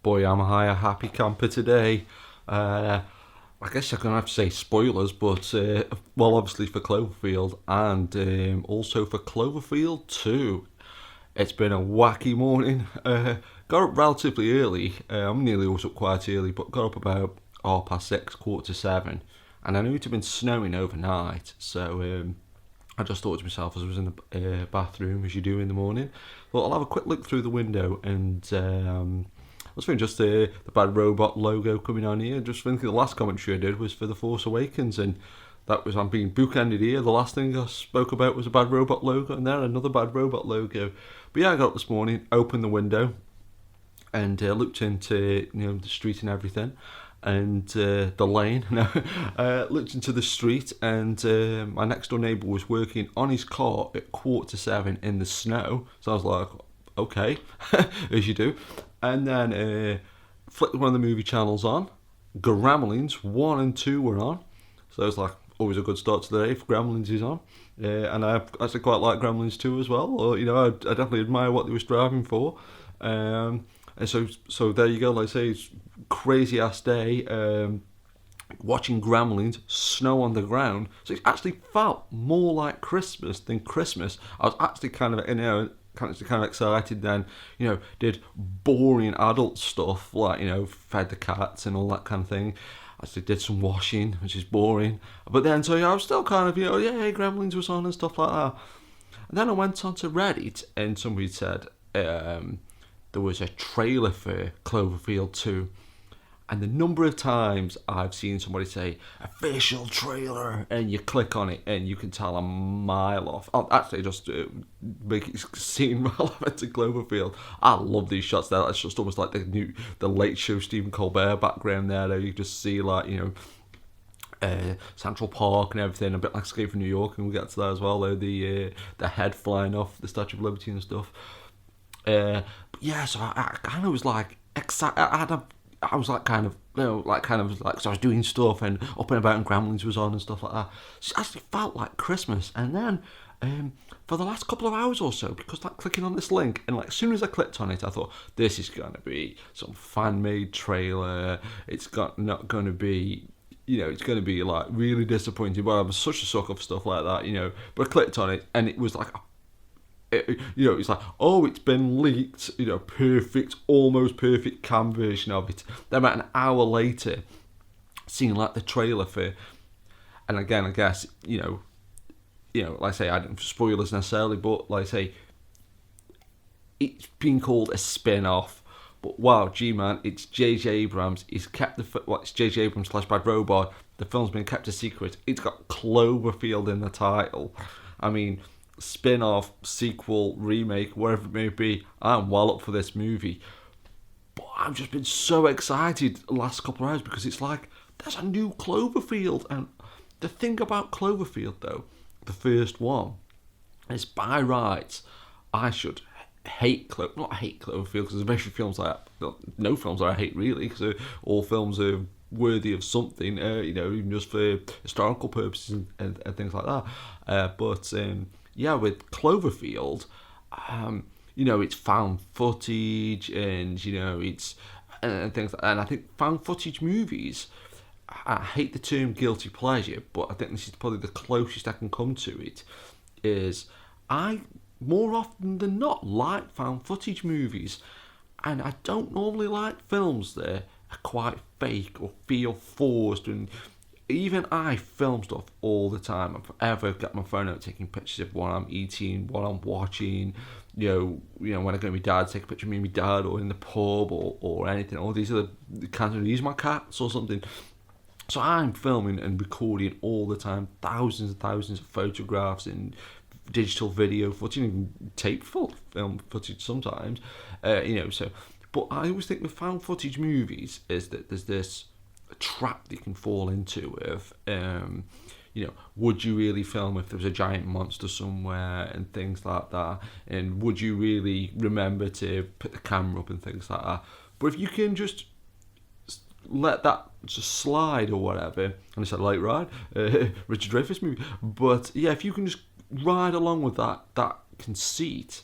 Boy, am I a happy camper today. I guess I'm going to have to say spoilers, but, well, obviously for Cloverfield and also for Cloverfield 2. It's been a wacky morning. Got up relatively early. I'm nearly always up quite early, but got up about 6:30, 6:45. And I knew it had been snowing overnight, so I just thought to myself as I was in the bathroom, as you do in the morning, thought I'll have a quick look through the window and I was thinking just the bad robot logo coming on here. Just thinking the last commentary I did was for The Force Awakens, and that was, I'm being bookended here. The last thing I spoke about was a bad robot logo, and then another bad robot logo. But yeah, I got up this morning, opened the window, and looked into the street and everything, and the lane. Looked into the street, and my next door neighbour was working on his car at 6:45 in the snow. So I was like, okay, as you do. And then flicked one of the movie channels on. Gremlins 1 and 2 were on. So it was like, always a good start to the day if Gremlins is on. And I actually quite like Gremlins 2 as well. Or, I definitely admire what they were striving for. And so there you go. Like I say, it's crazy ass day. Watching Gremlins, snow on the ground. So it actually felt more like Christmas than Christmas. I was actually kind of excited then, did boring adult stuff like, fed the cats and all that kind of thing. Actually did some washing, which is boring. But then, so I was still kind of, Gremlins was on and stuff like that. And then I went on to Reddit and somebody said there was a trailer for Cloverfield 2. And the number of times I've seen somebody say, official trailer, and you click on it and you can tell a mile off. I'll actually just make it seem relevant to Cloverfield. I love these shots there. It's just almost like the Late Show Stephen Colbert background there. You just see Central Park and everything, a bit like Escape from New York, and we'll get to that as well, though, the head flying off the Statue of Liberty and stuff. But yeah, so I kind of was like excited. I was like so I was doing stuff and up and about and Gremlins was on and stuff like that. So it actually felt like Christmas. And then for the last couple of hours or so, because like clicking on this link and like as soon as I clicked on it, I thought this is going to be some fan-made trailer. It's not going to be, it's going to be like really disappointing. But I'm such a sucker for stuff like that, But I clicked on it and it was like it's like, oh, it's been leaked, perfect, almost perfect cam version of it. Then about an hour later, seeing like the trailer for, and again, I guess, like I say, I don't spoilers necessarily, but like I say, it's been called a spin-off. But wow, G-man, it's J.J. Abrams. He's kept it's J.J. Abrams / Bad Robot. The film's been kept a secret. It's got Cloverfield in the title. I mean, spin-off, sequel, remake, whatever it may be, I'm well up for this movie. But I've just been so excited the last couple of hours because it's like, there's a new Cloverfield. And the thing about Cloverfield, though, the first one, is by rights, I should not hate Cloverfield, because there's very few films no films that I hate really, because all films are worthy of something, even just for historical purposes and things like that. But yeah, with Cloverfield, it's found footage and, it's and things. And I think found footage movies, I hate the term guilty pleasure, but I think this is probably the closest I can come to it, is I, more often than not, like found footage movies. And I don't normally like films that are quite fake or feel forced, and even I film stuff all the time. I'm forever got my phone out taking pictures of what I'm eating, what I'm watching. When I go to my dad, take a picture of me and my dad, or in the pub, or anything. All these are the kinds of use my cats or something. So I'm filming and recording all the time, thousands and thousands of photographs and digital video footage and tape film footage sometimes. So. But I always think with found footage movies is that there's this trap that you can fall into of, would you really film if there was a giant monster somewhere and things like that, and would you really remember to put the camera up and things like that. But if you can just let that just slide or whatever, and it's a light ride, Richard Dreyfuss movie, but yeah, if you can just ride along with that conceit,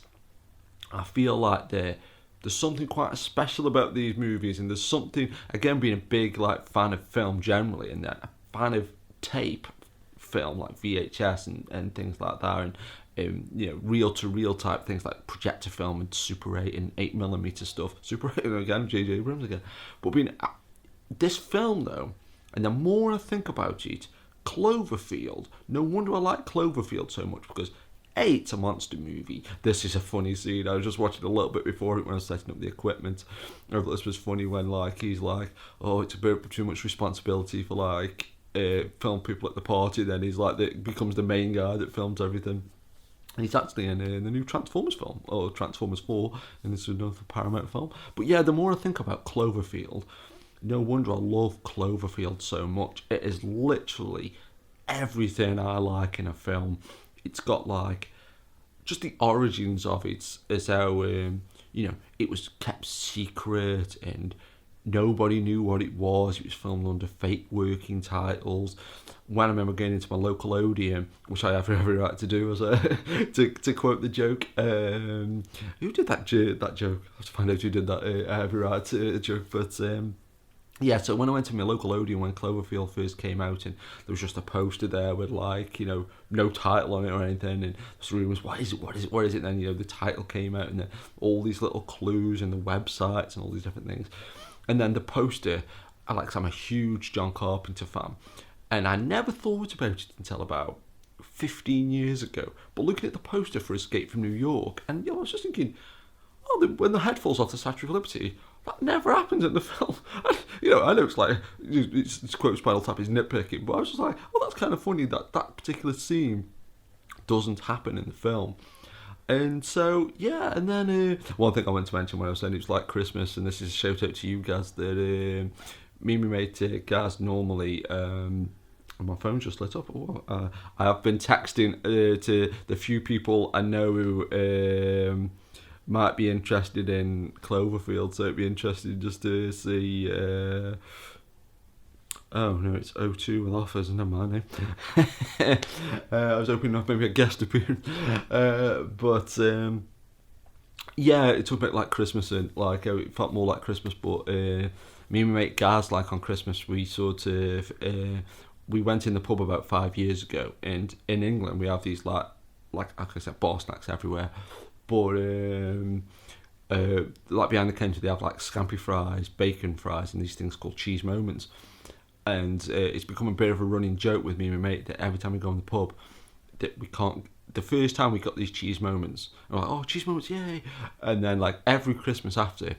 I feel like the there's something quite special about these movies, and there's something, again, being a big like fan of film generally, and a fan of tape film like VHS and things like that, and you know, reel to reel type things like projector film and Super 8 and 8mm stuff. Super 8 again, J.J. Abrams again. But being this film though, and the more I think about it, Cloverfield. No wonder I like Cloverfield so much, because it's a monster movie. This is a funny scene. I was just watching a little bit before it when I was setting up the equipment. I thought this was funny when like he's like, oh, it's a bit too much responsibility for like film people at the party. Then he's like, becomes the main guy that films everything. And he's actually in the new Transformers film, or Transformers 4, and this is another Paramount film. But yeah, the more I think about Cloverfield, no wonder I love Cloverfield so much. It is literally everything I like in a film. It's got like just the origins of it, as how you know, it was kept secret and nobody knew what it was. It was filmed under fake working titles. When I remember going into my local Odeon, which I have every right to do, as to quote the joke. Who did that joke? I have to find out who did that. I have every right to joke, but. Yeah, so when I went to my local Odeon when Cloverfield first came out, and there was just a poster there with like, you know, no title on it or anything, and there's rumours, what is it? And then, you know, the title came out, and then all these little clues and the websites and all these different things. And then the poster, I'm a huge John Carpenter fan, and I never thought about it until about 15 years ago. But looking at the poster for Escape from New York, and you know, I was just thinking, when the head falls off the Statue of Liberty, that never happens in the film. You know, I know it's like, it's quote Spinal Tap is nitpicking, but I was just like, oh, that's kind of funny that that particular scene doesn't happen in the film. And so, yeah, and then one thing I wanted to mention when I was saying it was like Christmas, and this is a shout out to you guys, that me and my mate Gaz normally, my phone just lit up. I have been texting to the few people I know who might be interested in Cloverfield, so it'd be interesting just to see. Oh no, it's O2 with offers, never mind. I was hoping enough maybe a guest appearance, but yeah, it took a bit like Christmas, and like it felt more like Christmas. But me and my mate Gaz, like on Christmas, we sort of we went in the pub about 5 years ago, and in England we have these like I said, bar snacks everywhere. But like behind the counter they have like scampi fries, bacon fries, and these things called cheese moments. And it's become a bit of a running joke with me and my mate that every time we go in the pub, that we can't. The first time we got these cheese moments, we're like, oh, cheese moments, yay! And then like every Christmas after,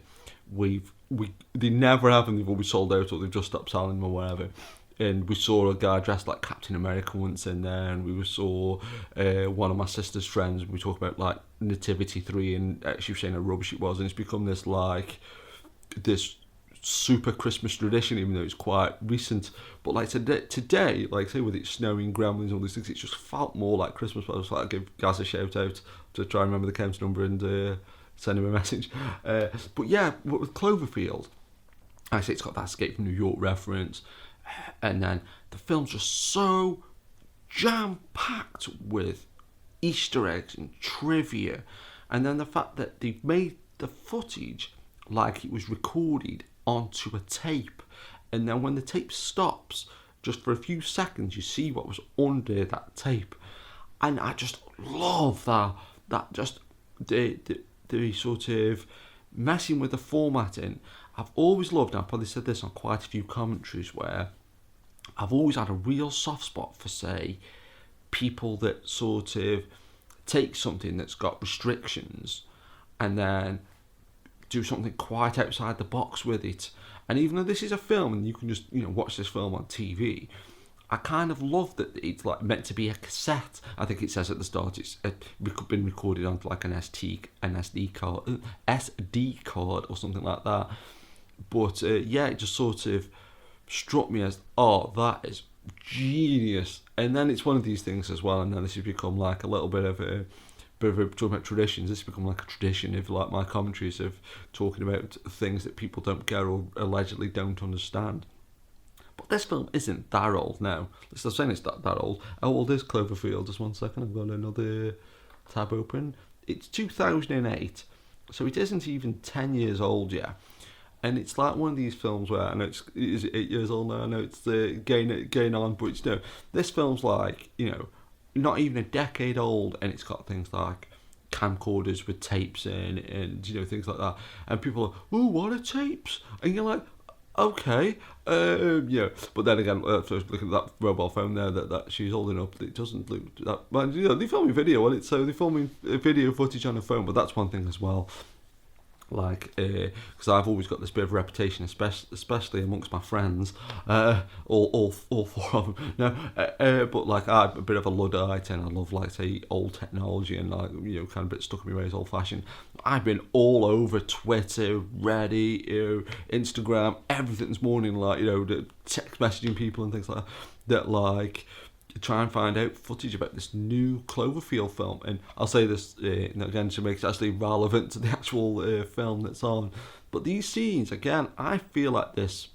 they never have them. They've always sold out, or they've just stopped selling them or whatever. And we saw a guy dressed like Captain America once in there, and we saw one of my sister's friends, and we talked about like Nativity 3, and she was saying how rubbish it was, and it's become this super Christmas tradition, even though it's quite recent. But like today, like say with it snowing, gremlins, and all these things, it just felt more like Christmas. But I was like, I'd give Gaz a shout out to try and remember the counter number and send him a message. But yeah, with Cloverfield, I say it's got that Escape from New York reference. And then the film's just so jam-packed with Easter eggs and trivia. And then the fact that they've made the footage like it was recorded onto a tape. And then when the tape stops, just for a few seconds, you see what was under that tape. And I just love that just the sort of messing with the formatting. I've always loved, and I've probably said this on quite a few commentaries, where I've always had a real soft spot for, say, people that sort of take something that's got restrictions and then do something quite outside the box with it. And even though this is a film and you can just, you know, watch this film on TV, I kind of love that it's like meant to be a cassette. I think it says at the start it's been recorded onto like an SD card or something like that. But yeah, it just sort of struck me as, oh, that is genius. And then it's one of these things as well, and then this has become like a little bit of a talking about traditions. This has become like a tradition of like my commentaries of talking about things that people don't get or allegedly don't understand. But this film isn't that old now. I'm saying it's that old. How old is Cloverfield? Just 1 second, I've got another tab open. It's 2008. So it isn't even 10 years old yet. And it's like one of these films where I know it's 8 years old now. I know it's going on, but this film's like not even a decade old, and it's got things like camcorders with tapes in, and things like that. And people are, oh, what are tapes? And you're like, okay, But then again, looking at that mobile phone there that she's holding up, it doesn't look that. But they're filming video on it, so they're filming video footage on a phone. But that's one thing as well. Like, because I've always got this bit of reputation, especially amongst my friends, all four of them. No, but like I'm a bit of a Luddite, and I love like say old technology, and like kind of a bit stuck in my ways, old fashioned. I've been all over Twitter, Reddit, Instagram, everything this morning, like the text messaging people and things like that like. Try and find out footage about this new Cloverfield film, and I'll say this again to make it actually relevant to the actual film that's on. But these scenes, again, I feel like this,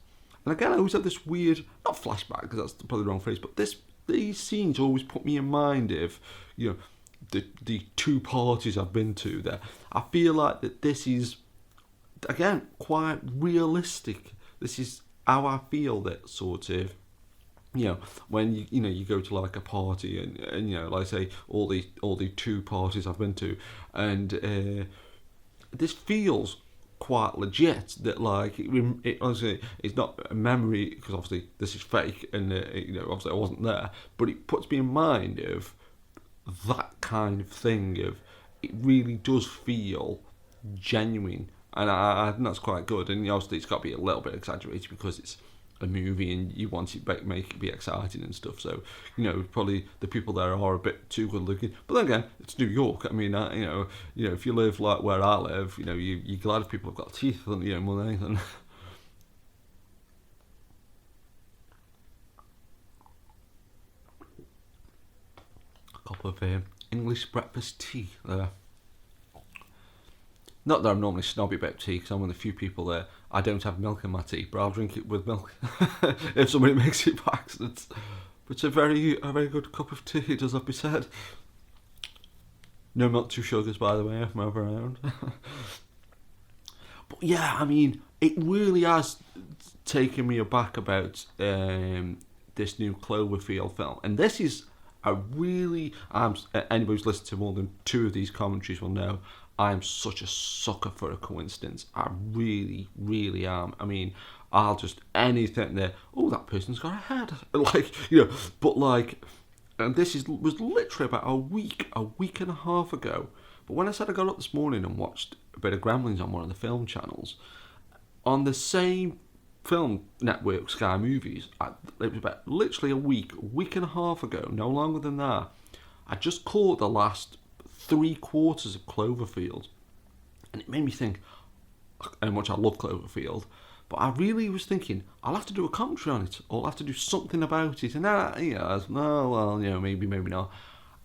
and again, I always have this weird, not flashback because that's probably the wrong phrase, but these scenes always put me in mind of the two parties I've been to there. I feel like that this is again quite realistic. This is how I feel that sort of. When you go to like a party and like I say all the two parties I've been to, and this feels quite legit. That like it honestly it's not a memory because obviously this is fake and obviously I wasn't there, but it puts me in mind of that kind of thing. Of it really does feel genuine, and I think that's quite good. And obviously it's got to be a little bit exaggerated because it's a movie and you want it make it be exciting and stuff, so probably the people there are a bit too good looking, but then again it's New York. I mean if you live like where I live, you're glad if people have got teeth and more than anything. A cup of English breakfast tea there. Not that I'm normally snobby about tea, because I'm one of the few people there. I don't have milk in my tea, but I'll drink it with milk if somebody makes it by accident. But it's a very good cup of tea, it does have to be said. No milk, 2 sugars, by the way, if I'm ever around. But yeah, I mean, it really has taken me aback about this new Cloverfield film. And this is anybody who's listened to more than 2 of these commentaries will know, I'm such a sucker for a coincidence. I really, really am. I mean, I'll just anything there. Oh, that person's got a head. But like, and this was literally about a week and a half ago. But when I said I got up this morning and watched a bit of Gremlins on one of the film channels, on the same film network, Sky Movies, it was about literally a week and a half ago, no longer than that. I just caught the last 3/4 of Cloverfield, and it made me think how much I love Cloverfield, but I really was thinking I'll have to do a commentary on it, or I'll have to do something about it, and then maybe not.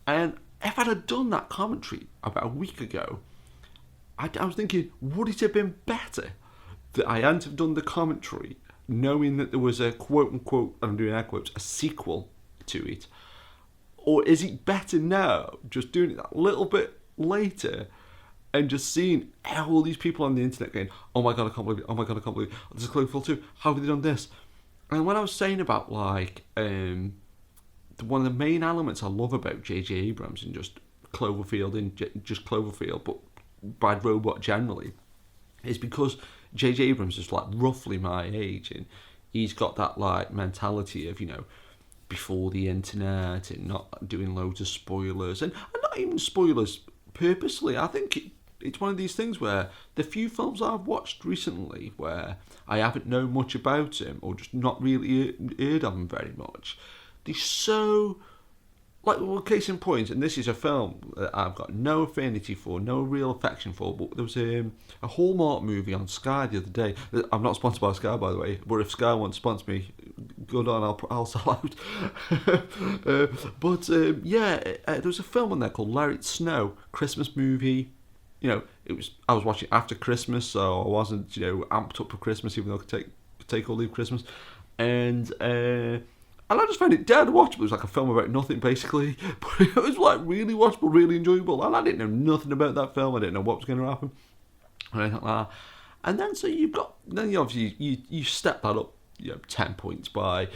And if I'd have done that commentary about a week ago, I was thinking, would it have been better that I hadn't have done the commentary knowing that there was a quote unquote, I'm doing air quotes, a sequel to it? Or is it better now, just doing it that little bit later, and just seeing all these people on the internet going, oh my god, I can't believe it, oh my god, I can't believe it, this is Cloverfield 2, how have they done this? And when I was saying about like, one of the main elements I love about J.J. Abrams and just Cloverfield, but Bad Robot generally, is because J.J. Abrams is like roughly my age, and he's got that like mentality of, before the internet, and not doing loads of spoilers, and not even spoilers purposely. I think it's one of these things where the few films I've watched recently where I haven't known much about him, or just not really heard of him very much, they're so, like, well, case in point, and this is a film that I've got no affinity for, no real affection for, but there was a Hallmark movie on Sky the other day. I'm not sponsored by Sky, by the way, but if Sky wants to sponsor me, good on, I'll sell out. There was a film on there called Let It Snow, Christmas movie. I was watching after Christmas, so I wasn't, amped up for Christmas, even though I could take or leave Christmas. And I just found it dead watchable. It was like a film about nothing, basically. But it was like really watchable, really enjoyable. And I didn't know nothing about that film. I didn't know what was going to happen. or anything like that. And then so then you obviously you step that up, 10 points by,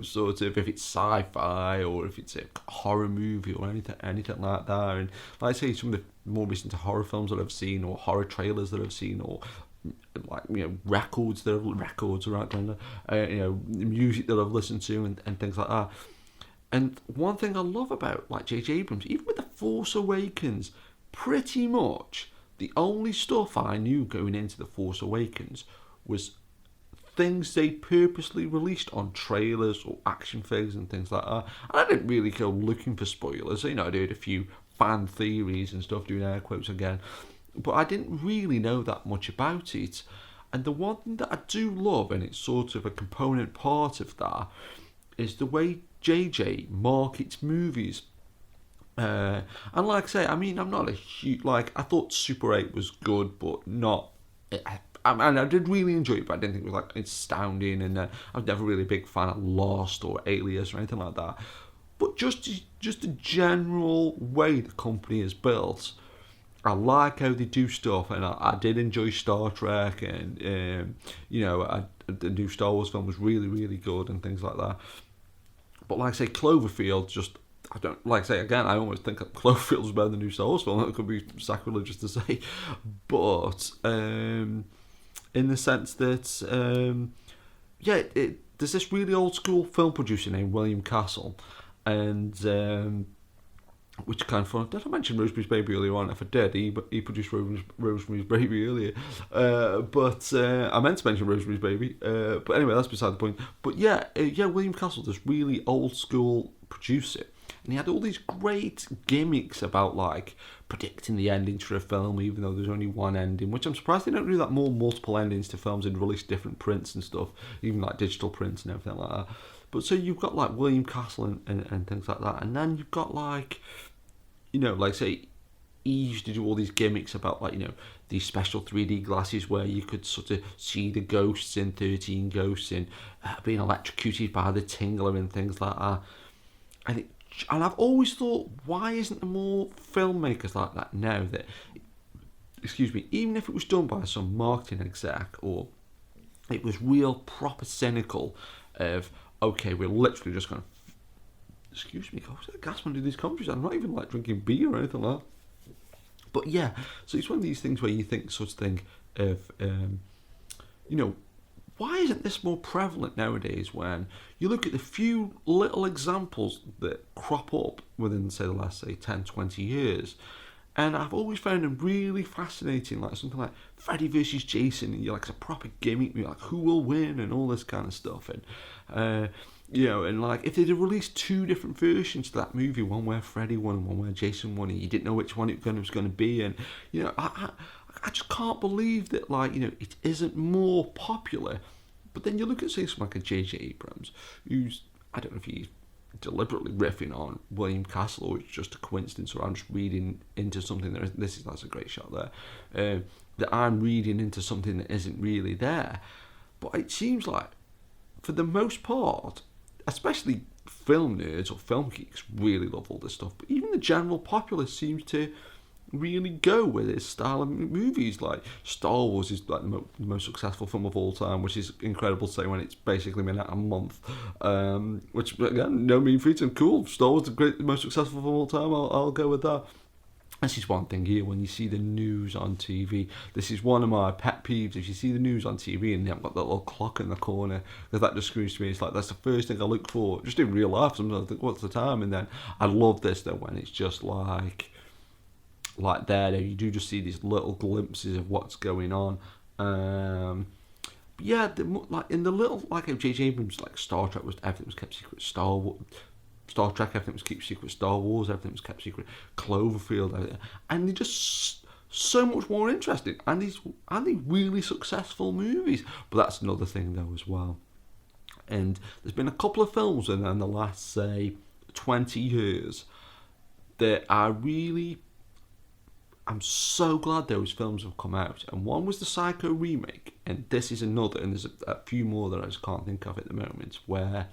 sort of if it's sci-fi or if it's a horror movie or anything like that. And like I say, some of the more recent horror films that I've seen, or horror trailers that I've seen, or like records that records are out there, music that I've listened to and things like that. And one thing I love about like J.J. Abrams, even with The Force Awakens, pretty much the only stuff I knew going into The Force Awakens was things they purposely released on trailers or action figures and things like that. And I didn't really go looking for spoilers. I did a few fan theories and stuff, doing air quotes again. But I didn't really know that much about it. And the one thing that I do love, and it's sort of a component part of that, is the way JJ markets movies. And like I say, I mean, I'm not a huge, like, I thought Super 8 was good, but not, I did really enjoy it, but I didn't think it was, like, astounding, and I was never really a big fan of Lost or Alias or anything like that. But just the general way the company is built, I like how they do stuff, and I did enjoy Star Trek, and, the new Star Wars film was really, really good, and things like that. But like I say, Cloverfield just, I don't, like I say again, I almost think that Cloverfield is better than the new Star Wars film. That could be sacrilegious to say, but in the sense that there's this really old school film producer named William Castle, and which kind of fun. Did I mention Rosemary's Baby earlier on? If I did, he produced Rosemary's Baby earlier, but I meant to mention Rosemary's Baby. But anyway, that's beside the point. But William Castle, this really old school producer. And he had all these great gimmicks about, like, predicting the endings for a film, even though there's only one ending, which I'm surprised they don't do that more, multiple endings to films and release different prints and stuff, even like digital prints and everything like that. But so you've got, like, William Castle and things like that. And then you've got, like, like, say, he used to do all these gimmicks about, like, these special 3D glasses where you could sort of see the ghosts in 13 Ghosts and being electrocuted by the Tingler and things like that. And I've always thought, why isn't there more filmmakers like that now? That, even if it was done by some marketing exec, or it was real proper cynical of, okay, we're literally just going to, gosh, that gas man do these countries. I'm not even like drinking beer or anything like that. But yeah, so it's one of these things where you think sort of thing of, why isn't this more prevalent nowadays when you look at the few little examples that crop up within, say, the last, 10, 20 years? And I've always found them really fascinating, like something like Freddy versus Jason, and you're like, it's a proper gimmick, you're like, who will win, and all this kind of stuff. And, and like, if they'd have released two different versions to that movie, one where Freddy won and one where Jason won, and you didn't know which one it was going to be, and, I just can't believe that, like, it isn't more popular. But then you look at, say, someone like a J.J. Abrams, who's, I don't know if he's deliberately riffing on William Castle, or it's just a coincidence, or I'm just reading into something that's a great shot there, that I'm reading into something that isn't really there. But it seems like, for the most part, especially film nerds or film geeks really love all this stuff, but even the general populace seems to really go with his style of movies. Like, Star Wars is like the most successful film of all time, which is incredible to say when it's basically been out a month, which, again, no mean feat, and cool. Star Wars is the most successful film of all time. I'll go with that. This is one thing here, when you see the news on TV, this is one of my pet peeves. If you see the news on TV and they haven't got that little clock in the corner, because that just screams to me, it's like, that's the first thing I look for. Just in real life, sometimes I think, what's the time? And then I love this, though, when it's just like there, you do just see these little glimpses of what's going on. But yeah, like in the little, like how J.J. Abrams, like Star Trek everything was kept secret. Star Trek, everything was kept secret. Star Wars, everything was kept secret. Cloverfield, and they're just so much more interesting. And these really successful movies. But that's another thing though as well. And there's been a couple of films in the last, say, 20 years that I'm so glad those films have come out. And one was the Psycho remake, and this is another, and there's a few more that I just can't think of at the moment, where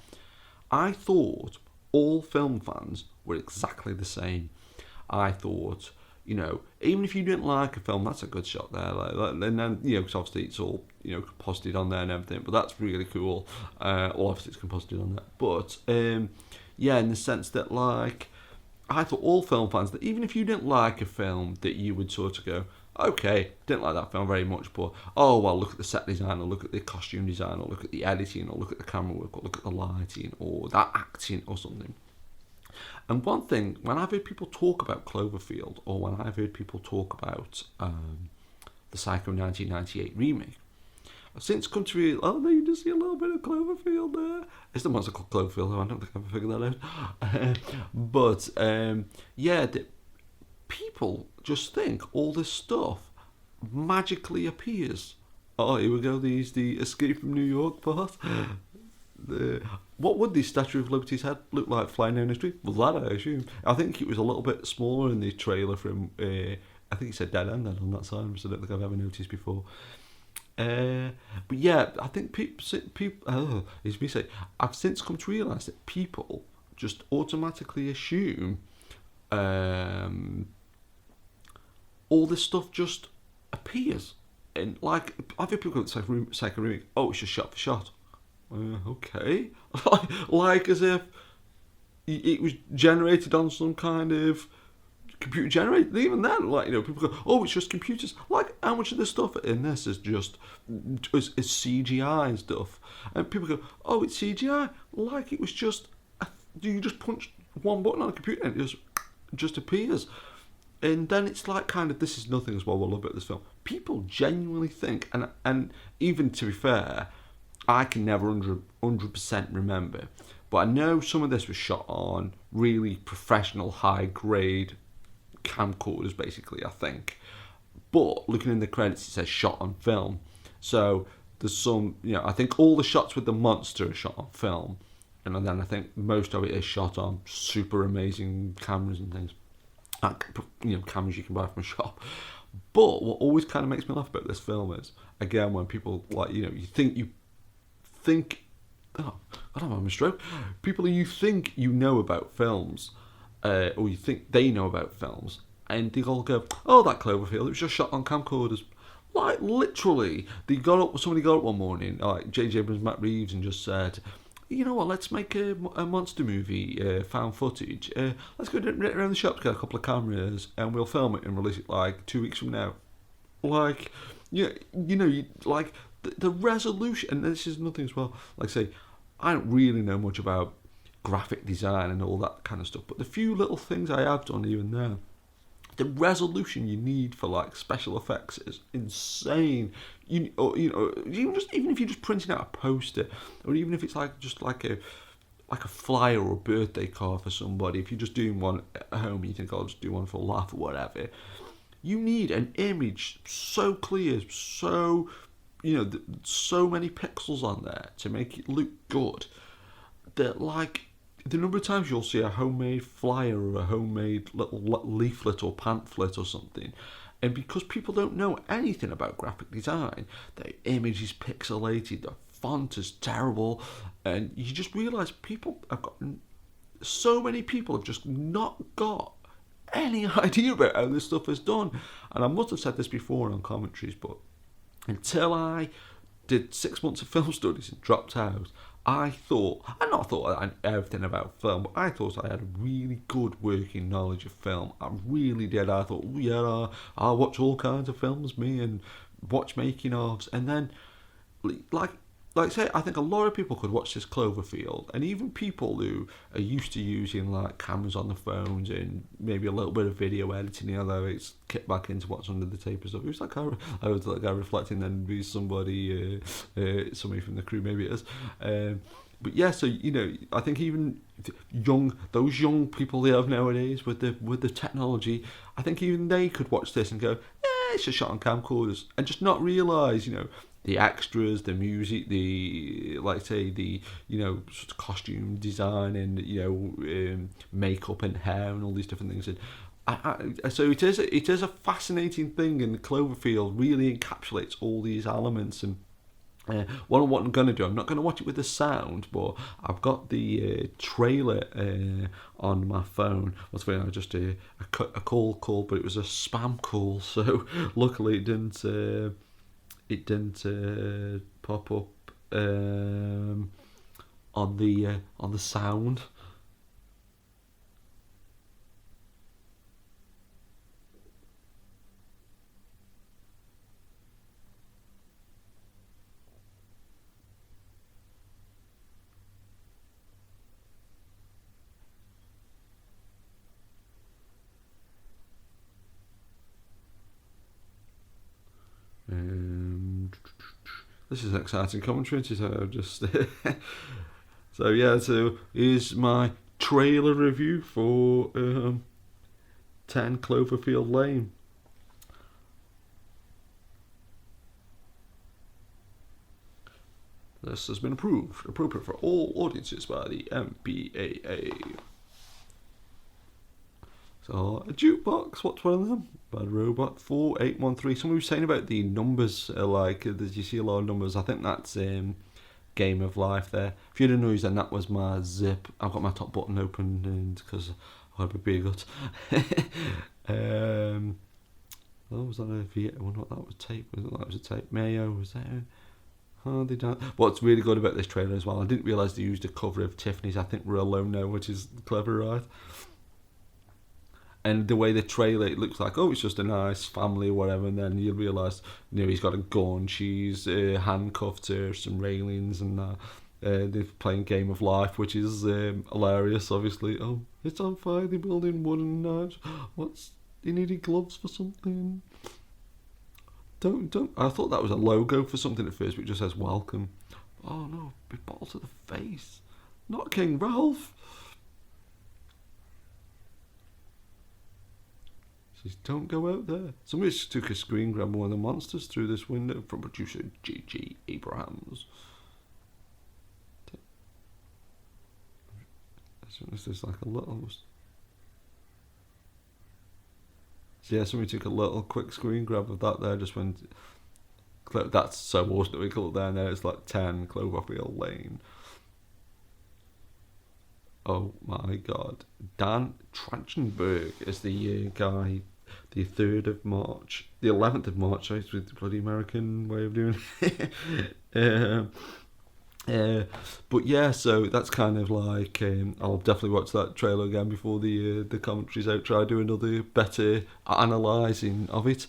I thought all film fans were exactly the same. I thought, you know, even if you didn't like a film, that's a good shot there. And then, you know, because obviously it's all, you know, composited on there and everything, but that's really cool. Well, obviously it's composited on there. But, yeah, in the sense that, like, I thought all film fans, that even if you didn't like a film, that you would sort of go, okay, didn't like that film very much, but, oh, well, look at the set design, or look at the costume design, or look at the editing, or look at the camera work, or look at the lighting, or that acting, or something. And one thing, when I've heard people talk about Cloverfield, or when I've heard people talk about the Psycho 1998 remake, I've since come to realize, oh, no, you just see a little bit of Cloverfield there. It's the monster called Cloverfield, though. I don't think I've ever figured that out. But, yeah, people just think all this stuff magically appears. Oh, here we go, the Escape from New York part. What would the Statue of Liberty's head look like flying down the street? Well, that I assume. I think it was a little bit smaller in the trailer from, I think it said Dead End on that side, which I don't think I've ever noticed before. But yeah, I think people it's me say, I've since come to realise that people just automatically assume all this stuff just appears. And like, I've heard people go Psycho remake, oh, it's just shot for shot. Okay. Like as if it was generated on some kind of computer generated. Even then, like, you know, people go, oh, it's just computers. Like, how much of the stuff in this is just is CGI and stuff? And people go, oh, it's CGI. Like it was just, you just punch one button on a computer and it just appears. And then it's like, kind of, this is nothing as well. What I love about this film, people genuinely think, and even to be fair, I can never 100% remember, but I know some of this was shot on really professional, high-grade camcorders, basically, I think. But looking in the credits, it says shot on film. So there's some, you know, I think all the shots with the monster are shot on film, and then I think most of it is shot on super amazing cameras and things. You know, cameras you can buy from a shop. But what always kind of makes me laugh about this film is, again, when people, like, you know, you think, oh, I don't know, I'm a stroke. People you think you know about films, or you think they know about films, and they all go, oh, that Cloverfield, it was just shot on camcorders. Like, literally, somebody got up one morning, like J.J. Abrams, Matt Reeves, and just said, you know what, let's make a monster movie, found footage. Let's go around the shop to get a couple of cameras, and we'll film it and release it, like, 2 weeks from now. Like, you know, like, the resolution, and this is nothing as well, like I say, I don't really know much about graphic design and all that kind of stuff, but the few little things I have done even there, the resolution you need for like special effects is insane. Even if you're just printing out a poster, or even if it's like just like a flyer or a birthday card for somebody, if you're just doing one at home and you think I'll just do one for a laugh or whatever, you need an image so clear, so, you know, so many pixels on there to make it look good, that like the number of times you'll see a homemade flyer or a homemade little leaflet or pamphlet or something, and because people don't know anything about graphic design, the image is pixelated, the font is terrible, and you just realise so many people have just not got any idea about how this stuff is done. And I must have said this before on commentaries, but until I did 6 months of film studies and dropped out, I not thought I knew everything about film, but I thought I had a really good working knowledge of film. I really did. I thought, I'll watch all kinds of films, me, and watch making ofs. And then, like I say, I think a lot of people could watch this Cloverfield, and even people who are used to using like cameras on the phones and maybe a little bit of video editing, although it's kicked back into what's under the tape and stuff. It was like I was like reflecting, then be somebody from the crew, maybe it is. But yeah, so you know, I think even those young people they have nowadays with the technology, I think even they could watch this and go, it's just shot on camcorders, and just not realise, you know, the extras, the music, the sort of costume design, and makeup and hair and all these different things. And so it is a fascinating thing, and Cloverfield really encapsulates all these elements. And What I'm going to do, I'm not going to watch it with the sound, but I've got the trailer on my phone. What's funny, I just a call, but it was a spam call, so luckily it didn't pop up on the sound. This is an exciting commentary, so just so here's my trailer review for 10 Cloverfield Lane. This has been approved, appropriate for all audiences by the MPAA. So, a jukebox, what's one of them? Bad Robot 4813. Someone was saying about the numbers, did you see a lot of numbers? I think that's Game of Life there. If you didn't know, then that was my zip. I've got my top button open because I have a big gut. Was that a V? I wonder what that was. Tape? That was a tape. Mayo, was that? They don't. What's really good about this trailer as well, I didn't realise they used a cover of Tiffany's I Think We're Alone Now, which is clever, right? And the way the trailer, it looks like, it's just a nice family or whatever, and then you realise, he's got a gun, she's handcuffed to some railings, and they're playing Game of Life, which is hilarious, obviously. Oh, it's on fire, they're building wooden knives. You needed gloves for something? Don't. I thought that was a logo for something at first, but it just says welcome. Oh no, big bottle to the face. Not King Ralph. Says, don't go out there. Somebody took a screen grab of one of the monsters through this window from producer J.J. Abrams. Is this like a little... Yeah, somebody took a little quick screen grab of that there, just when... That's so awesome that we call it there, and then it's like 10 Cloverfield Lane. Oh my god. Dan Trachtenberg is the guy, the 3rd of March, the 11th of March, sorry, with the bloody American way of doing it. But yeah, so that's kind of like, I'll definitely watch that trailer again before the commentary's out, try to do another better analysing of it.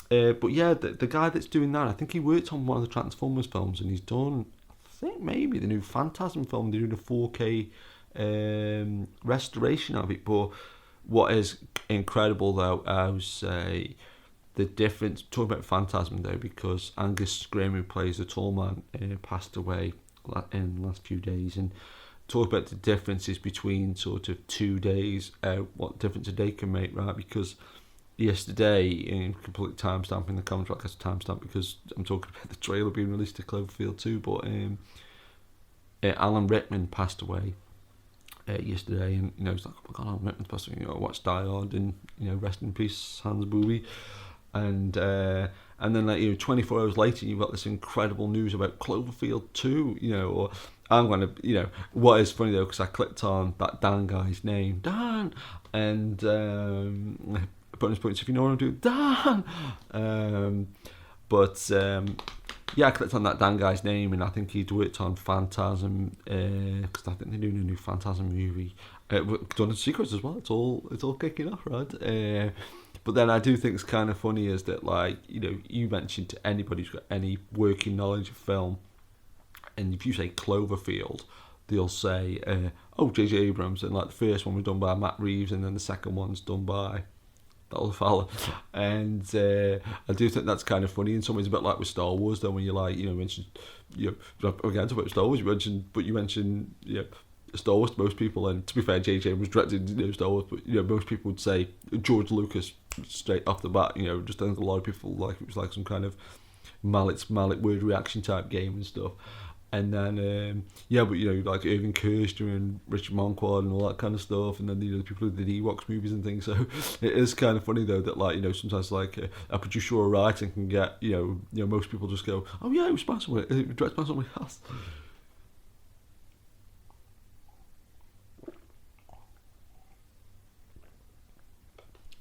But yeah, the guy that's doing that, I think he worked on one of the Transformers films, and he's done, I think maybe the new Phantasm film, they're doing a 4K restoration of it. But what is incredible though, I would say, the difference, talking about Phantasm though, because Angus Scrimm, who plays the tall man, passed away in the last few days, and talk about the differences between sort of 2 days, what difference a day can make, right? Because yesterday, in complete timestamp in the contract, as timestamp because I'm talking about the trailer being released to Cloverfield 2, but Alan Rickman passed away yesterday, and it's like, oh my god, Alan Rickman's passed away. I watched Die Hard, and rest in peace, Hans Booby, and then 24 hours later, you've got this incredible news about Cloverfield 2, or I'm going to, what is funny though, because I clicked on that Dan guy's name, Dan, and bonus points if you know what I'm doing, Dan. I clicked on that Dan guy's name, and I think he'd worked on Phantasm, because I think they're doing a new Phantasm movie. Done in Secrets as well. It's all kicking off, right? But then I do think it's kind of funny is that, you mentioned to anybody who's got any working knowledge of film, and if you say Cloverfield, they'll say, J.J. Abrams, and the first one was done by Matt Reeves, and then the second one's done by that other fella. And I do think that's kind of funny in some ways, a bit like with Star Wars, though, when you mentioned, again, talk about Star Wars, you mentioned Star Wars to most people, and to be fair, J.J. was directed Star Wars, but most people would say George Lucas straight off the bat. Just I think a lot of people it was like some kind of Mallet word reaction type game and stuff. And then, but like Irving Kershner and Richard Marquardt and all that kind of stuff, and then the people who did Ewoks movies and things. So it is kind of funny though that sometimes like a producer or a writer can get most people just go, oh yeah, it was sponsored with it, direct by somebody else.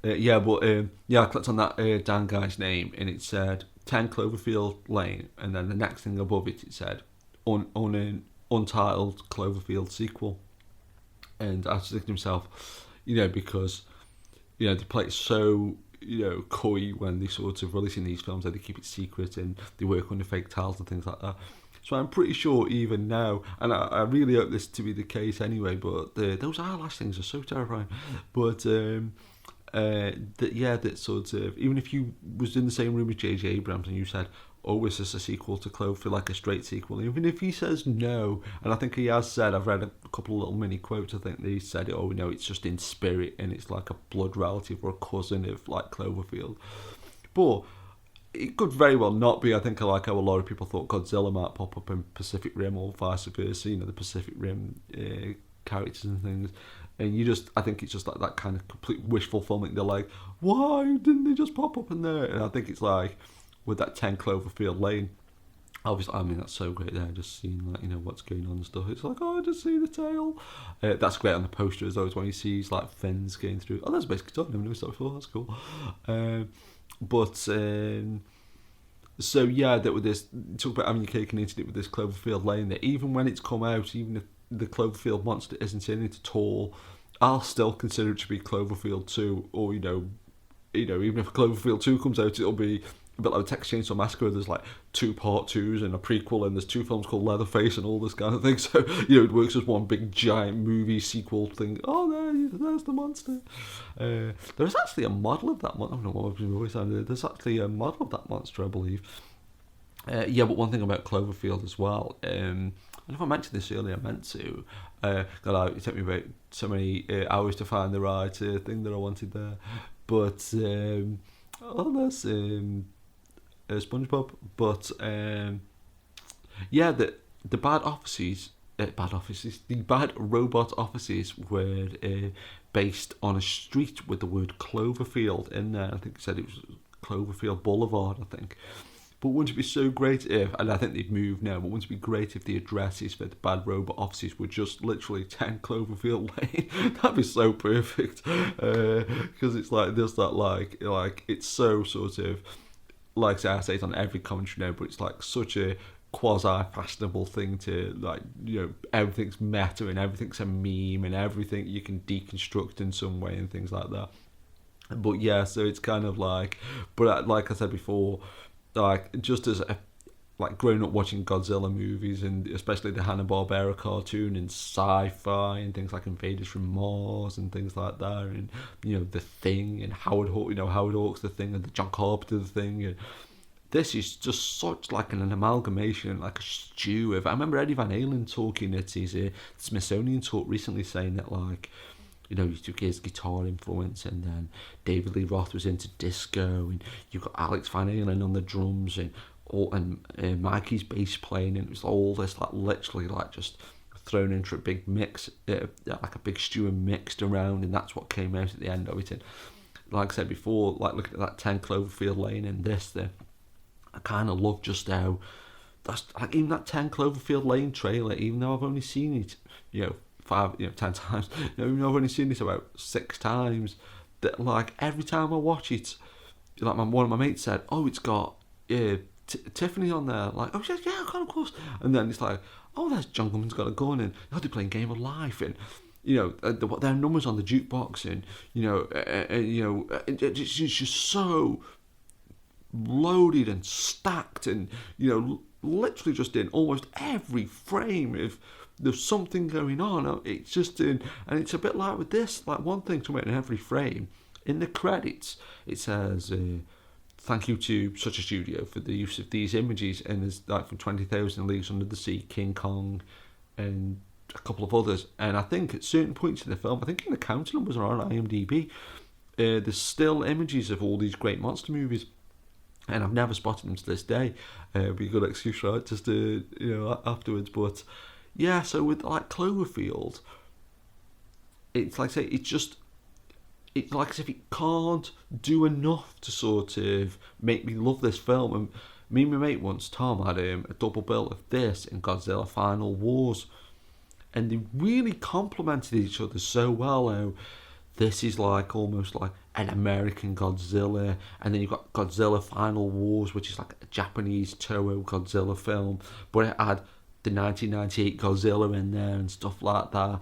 I clicked on that Dan guy's name and it said 10 Cloverfield Lane, and then the next thing above it said on an untitled Cloverfield sequel. And I was thinking to myself, because they play it so coy when they sort of releasing these films, that they keep it secret and they work under fake titles and things like that. So I'm pretty sure even now, and I really hope this to be the case anyway, but those eyelash things are so terrifying. But that sort of, even if you was in the same room as J.J. Abrams and you said, oh, is this a sequel to Cloverfield, like a straight sequel? Even if he says no, and I think he has said, I've read a couple of little mini quotes, I think that he said, oh no, it's just in spirit and it's like a blood relative or a cousin of like Cloverfield. But it could very well not be. I think like how a lot of people thought Godzilla might pop up in Pacific Rim or vice versa, the Pacific Rim characters and things. And I think it's just like that kind of complete wish fulfillment. They're like, why didn't they just pop up in there? And I think it's like, with that 10 Cloverfield Lane, obviously, I mean, that's so great there, just seeing like, what's going on and stuff. It's like, oh, I just see the tail. That's great on the poster as always, when you see like fins going through. Oh, that's basically done. I've never noticed that before. That's cool. So yeah, that with this, talk about having your cake and eating it with this Cloverfield Lane, that even when it's come out, even if the Cloverfield monster isn't in it at all, I'll still consider it to be Cloverfield 2, or even if Cloverfield 2 comes out, it'll be a bit like Texas Chainsaw Massacre. There's like 2 part 2s and a prequel, and there's 2 films called Leatherface and all this kind of thing. So it works as one big giant movie sequel thing. Oh, there's the monster. There's actually a model of that monster. I don't know what movie sounded. There's actually a model of that monster, I believe. But one thing about Cloverfield as well. I don't know if I mentioned this earlier. I meant to. It took me about so many hours to find the right thing that I wanted there. But there's SpongeBob. But the bad robot offices were based on a street with the word Cloverfield in there. I think it said it was Cloverfield Boulevard, I think. But wouldn't it be so great if, and I think they've moved now, but wouldn't it be great if the addresses for the bad robot offices were just literally 10 Cloverfield Lane? That'd be so perfect. Because it's like, there's that like, it's so sort of, like I say it on every commentary now, but it's like such a quasi-fashionable thing to, like, everything's meta and everything's a meme and everything you can deconstruct in some way and things like that. But yeah, so it's kind of like, but like I said before, like, just as like growing up watching Godzilla movies, and especially the Hanna-Barbera cartoon and sci-fi and things like Invaders from Mars and things like that, and The Thing and Howard Hawks' The Thing, and the John Carpenter The Thing, and this is just such like an amalgamation, like a stew of. I remember Eddie Van Halen talking at his Smithsonian talk recently, saying that like, he took his guitar influence, and then David Lee Roth was into disco, and you've got Alex Van Halen on the drums, and Mikey's bass playing, and it was all this like literally like just thrown into a big mix, like a big stew and mixed around, and that's what came out at the end of it. And like I said before, like looking at that 10 Cloverfield Lane and this, I kind of love just how that's like, even that 10 Cloverfield Lane trailer, even though I've only seen it, 10 times. I've only seen this about 6 times. That like every time I watch it, like one of my mates said, "Oh, it's got Tiffany on there." Like, "Oh yeah, of course." And then it's like, "Oh, there's John Goodman's got a gun, and they're playing Game of Life, and their numbers on the jukebox, and it's just so loaded and stacked, and literally just in almost every frame of." There's something going on. It's just and it's a bit like with this. Like, one thing to in every frame, in the credits, it says, "Thank you to such a studio for the use of these images." And there's like from 20,000 Leagues Under the Sea, King Kong, and a couple of others. And I think at certain points in the film, I think in the count numbers are on IMDb, there's still images of all these great monster movies. and I've never spotted them to this day. It'd be a good excuse, right? Just to, afterwards. But yeah, so with like Cloverfield, it's like I say, it's like as if it can't do enough to sort of make me love this film. And me and my mate once, Tom, had a double bill of this and Godzilla Final Wars, and they really complemented each other so well. How this is like almost like an American Godzilla, and then you've got Godzilla Final Wars, which is like a Japanese Toho Godzilla film, but it had the 1998 Godzilla in there and stuff like that.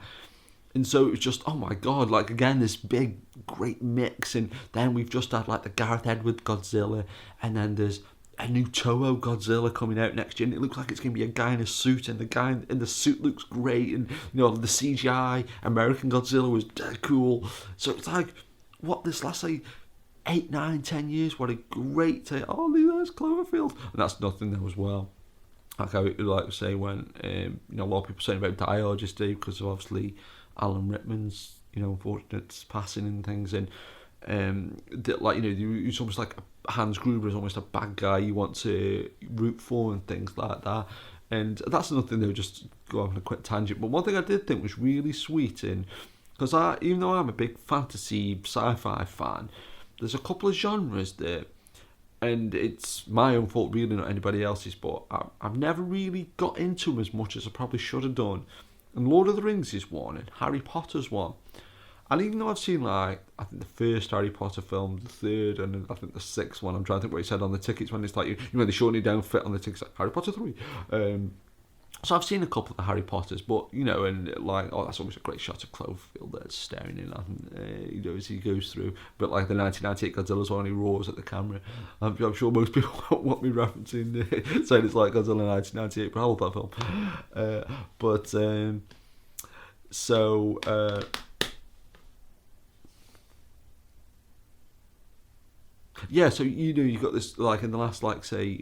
And so it was just, oh my god, like again, this big, great mix. And then we've just had like the Gareth Edwards Godzilla, and then there's a new Toho Godzilla coming out next year, and it looks like it's going to be a guy in a suit, and the guy in the suit looks great, and the CGI American Godzilla was dead cool. So it's like, what, this last like 8, 9, 10 years, what a great take. Oh, there's Cloverfield, and that's nothing there as well. Like I like to say when a lot of people saying about Die Hard just because of obviously Alan Rickman's unfortunate passing and things, and like it's almost like Hans Gruber is almost a bad guy you want to root for and things like that. And that's nothing they'll just go off on a quick tangent. But one thing I did think was really sweet, in because even though I'm a big fantasy sci-fi fan, there's a couple of genres that, and it's my own fault really, not anybody else's, but I've never really got into them as much as I probably should have done. And Lord of the Rings is one, and Harry Potter's one. And even though I've seen, like, I think the first Harry Potter film, the third, and I think the sixth one, I'm trying to think what he said on the tickets when it's like, they shorten it down fit on the tickets, like Harry Potter 3. So I've seen a couple of the Harry Potters, but, and like, that's always a great shot of Cloverfield there staring in at him, as he goes through. But like the 1998 Godzilla's one, he roars at the camera. I'm sure most people won't want me referencing, saying it's like Godzilla 1998, but I love that film. Yeah, so you've got this, like, in the last, like, say,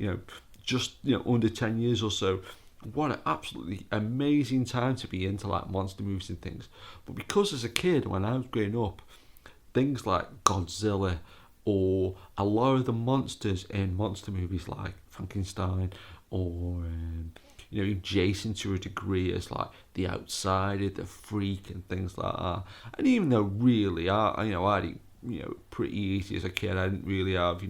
just under 10 years or so, what an absolutely amazing time to be into like monster movies and things. But because as a kid, when I was growing up, things like Godzilla or a lot of the monsters in monster movies like Frankenstein or Jason to a degree as like the outsider, the freak and things like that. And even though really I had it pretty easy as a kid, I didn't really have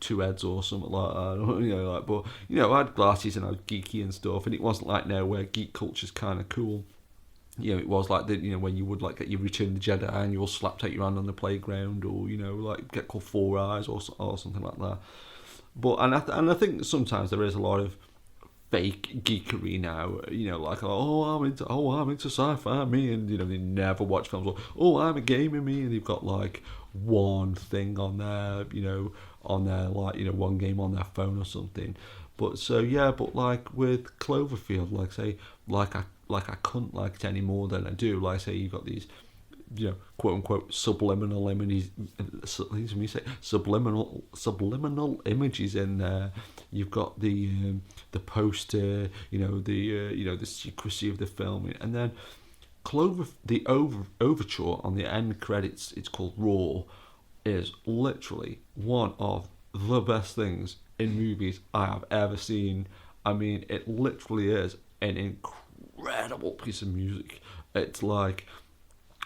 two heads or something like that, but I had glasses and I was geeky and stuff, and it wasn't like now where geek culture's kind of cool. It was like when you would like get your Return of the Jedi and you'll slap take your hand on the playground, or like get called Four Eyes or something like that. But and I think sometimes there is a lot of fake geekery now, like I'm into sci-fi me, and they never watch films, or I'm a gamer me, and they've got like one thing on there, on their like one game on their phone or something. But like with Cloverfield, like say I couldn't like it any more than I do. Like say you've got these quote unquote subliminal images, subliminal images in there. You've got the poster, the secrecy of the film, and then the overture on the end credits, it's called Raw, is literally one of the best things in movies I have ever seen. I mean, it literally is an incredible piece of music. It's like,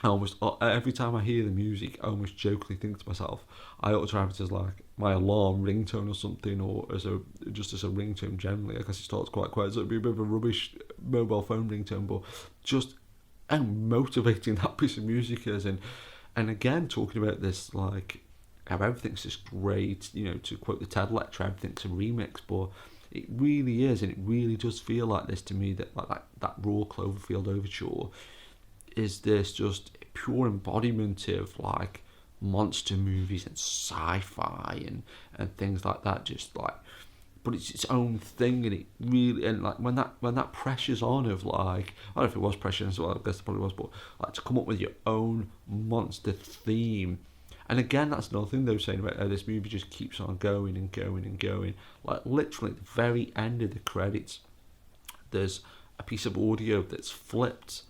almost every time I hear the music, I almost jokingly think to myself, I ought to have it as like my alarm ringtone or something, or as a ringtone generally. I guess it starts quite quiet, so it'd be a bit of a rubbish mobile phone ringtone, but just how motivating that piece of music is. And again, talking about this, like, how everything's just great, to quote the TED lecture, everything's a remix, but it really is, and it really does feel like this to me, that like that Raw Cloverfield overture is this just pure embodiment of like monster movies and sci-fi and things like that, just like, but it's its own thing, and it really, and like when that pressure's on of like, I don't know if it was pressure as well, I guess it probably was, but like to come up with your own monster theme. And again, that's another thing they were saying about how this movie just keeps on going and going and going. Like literally at the very end of the credits, there's a piece of audio that's flipped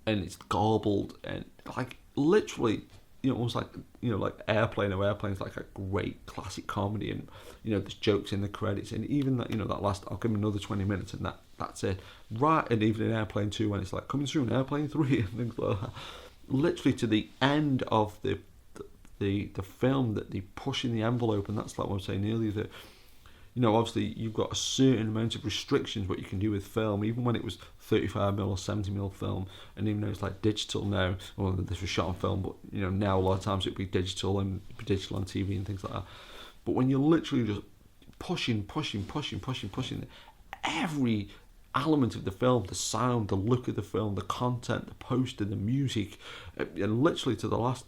and it's garbled, and like literally, almost like, like Airplane. Or Airplane's like a great classic comedy, and there's jokes in the credits, and even that that last, I'll give him another 20 minutes, and that's it. Right, and even in Airplane 2, when it's like coming through in Airplane 3 and things like that, literally to the end of the film, that they pushing the envelope, and that's like what I was saying earlier, that obviously you've got a certain amount of restrictions what you can do with film, even when it was 35mm or 70mm film, and even though it's like digital now, well, this was shot on film, but now a lot of times it'd be digital and digital on TV and things like that. But when you're literally just pushing every element of the film, the sound, the look of the film, the content, the poster, the music, and literally to the last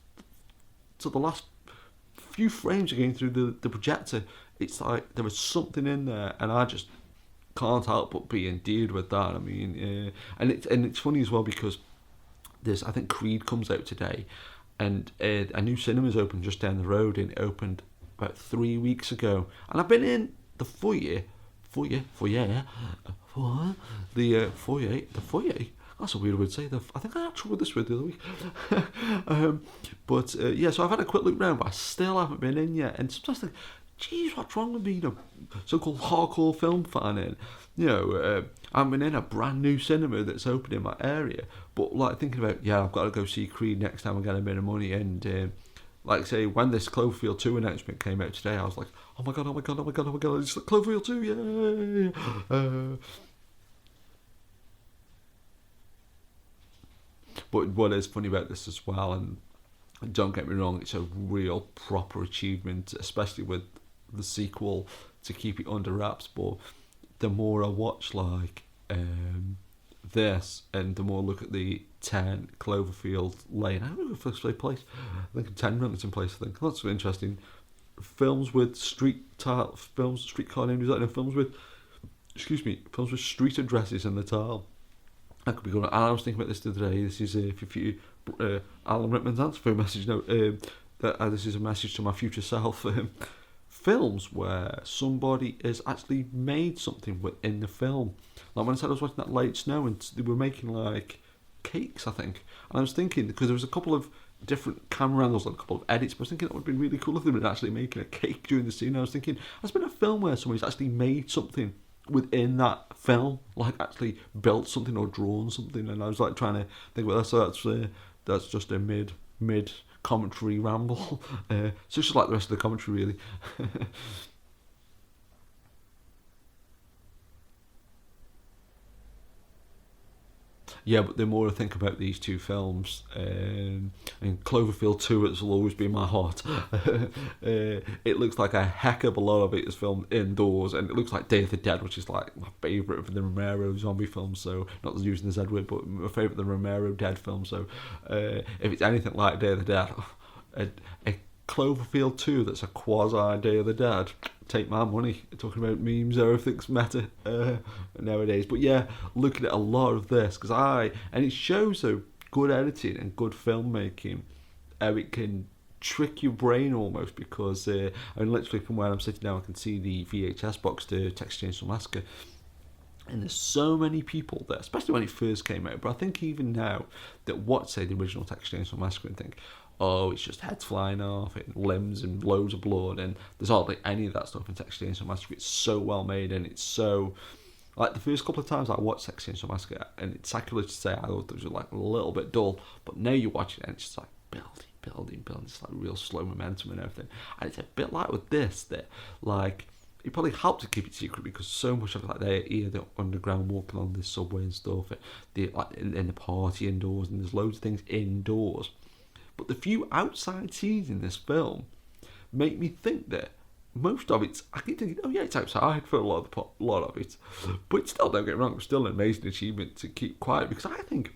few frames are going through the projector, it's like there was something in there, and I just can't help but be endeared with that. I mean, and it's funny as well, because I think Creed comes out today, and a new cinema's opened just down the road, and it opened about 3 weeks ago, and I've been in the foyer. That's a weird word to say. I think I actually wrote this word the other week. So I've had a quick look round, but I still haven't been in yet. And sometimes I think, geez, what's wrong with me, so-called hardcore film fan? And I'm in a brand new cinema that's open in my area, but like thinking about, I've got to go see Creed next time I get a bit of money. And like say, when this Cloverfield 2 announcement came out today, I was like, oh my god, it's the Cloverfield 2, yay! But what is funny about this as well, and don't get me wrong, it's a real proper achievement, especially with the sequel, to keep it under wraps. But the more I watch like this, and the more I look at the 10 Cloverfield Lane, I don't know if it's a place, I think 10 Remington Place, I think that's interesting. Films with streetcar name design, films with street addresses in the title. That could be good. And I was thinking about this the other day. This is Alan Rickman's answer phone message. This is a message to my future self. Films where somebody has actually made something within the film. Like when I said I was watching that Late Snow, and they were making like cakes, I think. And I was thinking, because there was a couple of different camera angles and a couple of edits, but I was thinking that would have been really cool if they were actually making a cake during the scene. I was thinking, there's been a film where somebody's actually made something within that film, like actually built something or drawn something, and I was like trying to think about that. So that's just a mid commentary ramble. So it's just like the rest of the commentary, really. Yeah, but the more I think about these two films, and Cloverfield 2, it will always be in my heart. It looks like a heck of a lot of it is filmed indoors, and it looks like Day of the Dead, which is like my favourite of the Romero zombie films. So, not using the Z word, but my favourite of the Romero Dead films. So, if it's anything like Day of the Dead, a Cloverfield 2 that's a quasi Day of the Dead, take my money. Talking about memes, everything's meta nowadays. But yeah, looking at a lot of this, and it shows though good editing and good filmmaking, how it can trick your brain almost, because literally from where I'm sitting now, I can see the VHS box to Texas Chainsaw Massacre, and there's so many people there, especially when it first came out, but I think even now, that watch, say, the original Texas Chainsaw Massacre and think, oh, it's just heads flying off and limbs and loads of blood, and there's hardly any of that stuff in Texas Chainsaw Massacre. It's so well made, and it's so, like, the first couple of times I watched Texas Chainsaw Massacre, and it's sacrilegious to say I thought it was like a little bit dull, but now you watch it and it's just like building, it's like real slow momentum and everything. And it's a bit like with this, that like it probably helped to keep it secret, because so much of it, like they're here, the underground walking on this subway and stuff, they like in the party indoors, and there's loads of things indoors. But the few outside scenes in this film make me think that most of it's, I keep thinking, oh yeah, it's outside for a lot of it. But still, don't get me wrong, it's still an amazing achievement to keep quiet, because I think,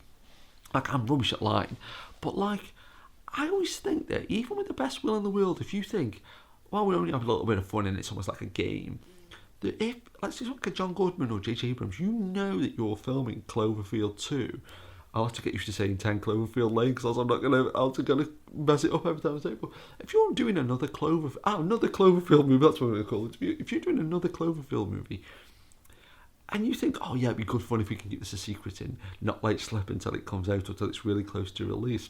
like, I'm rubbish at lying, but like, I always think that even with the best will in the world, if you think, well, we only have a little bit of fun and it's almost like a game, that if, let's say, like a John Goodman or J.J. Abrams, you know that you're filming Cloverfield 2, I'll have to get used to saying 10 Cloverfield Lane, because I'm not going to mess it up every time I say it. But if you're doing another Cloverfield movie, that's what I'm going to call it. If you're doing another Cloverfield movie, and you think, oh yeah, it'd be good fun if we can keep this a secret and not let it slip until it comes out or until it's really close to release,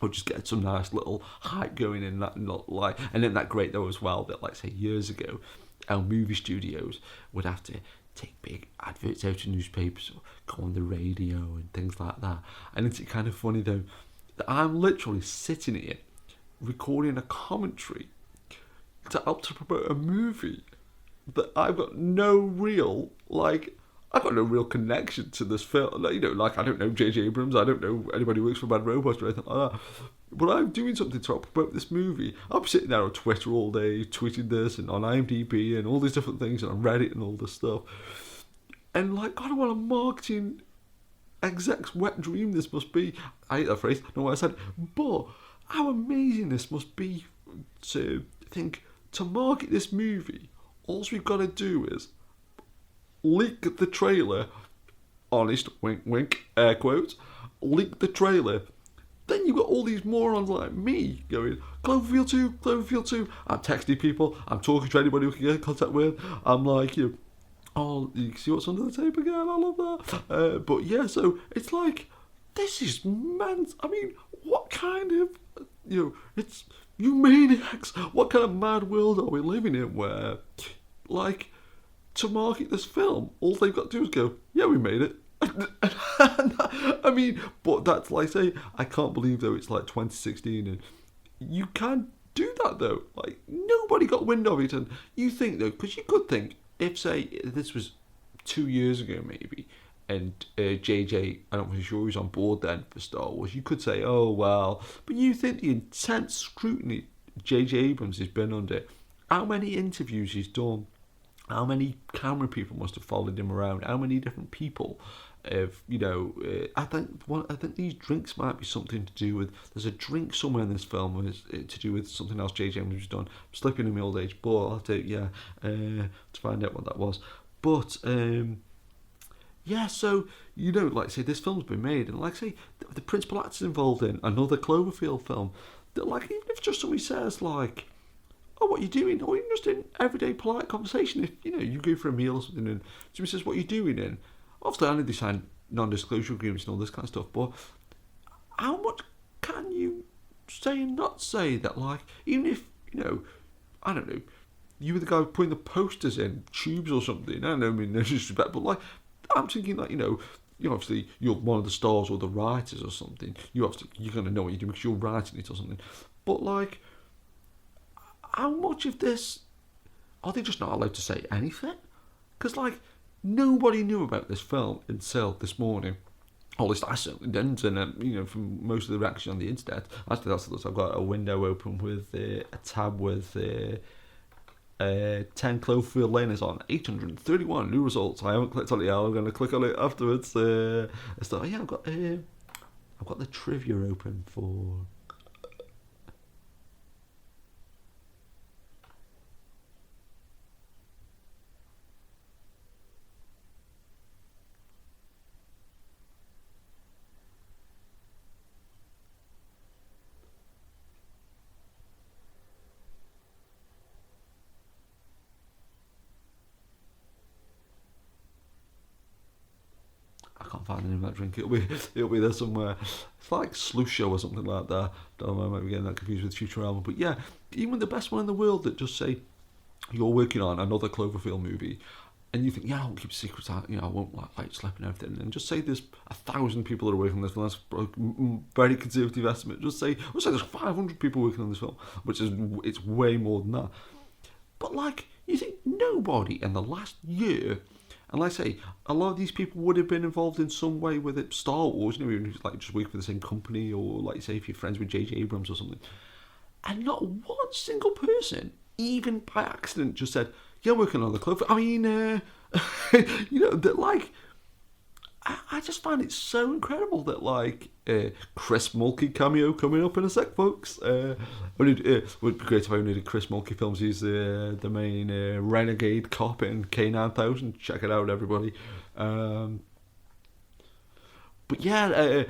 or just get some nice little hype going in that, not like, and isn't that great though as well that, like, say years ago, our movie studios would have to take big adverts out in newspapers or go on the radio and things like that. And it's kind of funny though that I'm literally sitting here recording a commentary to help to promote a movie that I've got no real, like, I've got no real connection to this film. You know, like, I don't know J.J. Abrams, I don't know anybody who works for Bad Robots or anything like that. But I'm doing something to help promote this movie. I'm sitting there on Twitter all day, tweeting this, and on IMDb, and all these different things, and on Reddit, and all this stuff. And, like, God, what a marketing exec's wet dream this must be. I hate that phrase, I know what I said. But how amazing this must be to think, to market this movie, all we've got to do is leak the trailer, honest, wink, wink, air quotes, leak the trailer. Then you've got all these morons like me going, Cloverfield 2, Cloverfield 2. I'm texting people, I'm talking to anybody who can get in contact with. I'm like, you know, oh, you see what's under the tape again? I love that. But yeah, so it's like, this is mental. I mean, what kind of, you know, it's, you maniacs, what kind of mad world are we living in where, like, to market this film, all they've got to do is go, yeah, we made it. I mean, but that's like, say, I can't believe though it's like 2016 and you can't do that though. Like, nobody got wind of it. And you think though, because you could think, if say this was 2 years ago maybe, and JJ, I don't think sure he was on board then for Star Wars, you could say, oh well, but you think the intense scrutiny JJ Abrams has been under, how many interviews he's done, how many camera people must have followed him around, how many different people have, you know, I think these drinks might be something to do with, there's a drink somewhere in this film and it's to do with something else JJ Abrams has done. I'm slipping in my old age, but I'll have to, to find out what that was. But yeah, so, you know, like say this film's been made, and like say the principal actor's involved in another Cloverfield film, that like, even if just somebody says like, oh, what are you doing? Or even just in everyday polite conversation, if, you know, you go for a meal or something and somebody says, what are you doing in? Obviously, I know they sign non-disclosure agreements and all this kind of stuff, but how much can you say and not say that, like, even if, you know, I don't know, you were the guy putting the posters in tubes or something, I don't know, I mean, no disrespect, but like, I'm thinking that, you know, obviously you're one of the stars or the writers or something, you're going to know what you're doing because you're writing it or something, but like, how much of this are they just not allowed to say anything? Because like, nobody knew about this film until this morning. Or at least I certainly didn't, and you know, from most of the reaction on the internet, actually that's I've got a window open with a tab with 10 Cloverfield Lane is on 831 new results. I haven't clicked on it yet. I'm going to click on it afterwards. So yeah, I've got the trivia open for. Find the name of that drink. It'll be there somewhere. It's like Slusho or something like that. Don't know, I might be getting that confused with Futurama. But yeah, even the best one in the world that just say you're working on another Cloverfield movie, and you think, yeah, I won't keep secrets out. You know, I won't like slap and everything. And just say there's 1,000 people that are working on this film. That's a very conservative estimate. Just say there's 500 people working on this film, which is it's way more than that. But like, you think nobody in the last year. And like I say, a lot of these people would have been involved in some way with it. Star Wars, you know, even like just work for the same company, or like say if you're friends with J.J. Abrams or something. And not one single person, even by accident, just said, "Yeah, working on the Cloverfield." I mean, you know, that like, I just find it so incredible that like Chris Mulkey cameo coming up in a sec, folks. Would be great if I only did Chris Mulkey films. He's the main renegade cop in K9000. Check it out, everybody. But yeah, I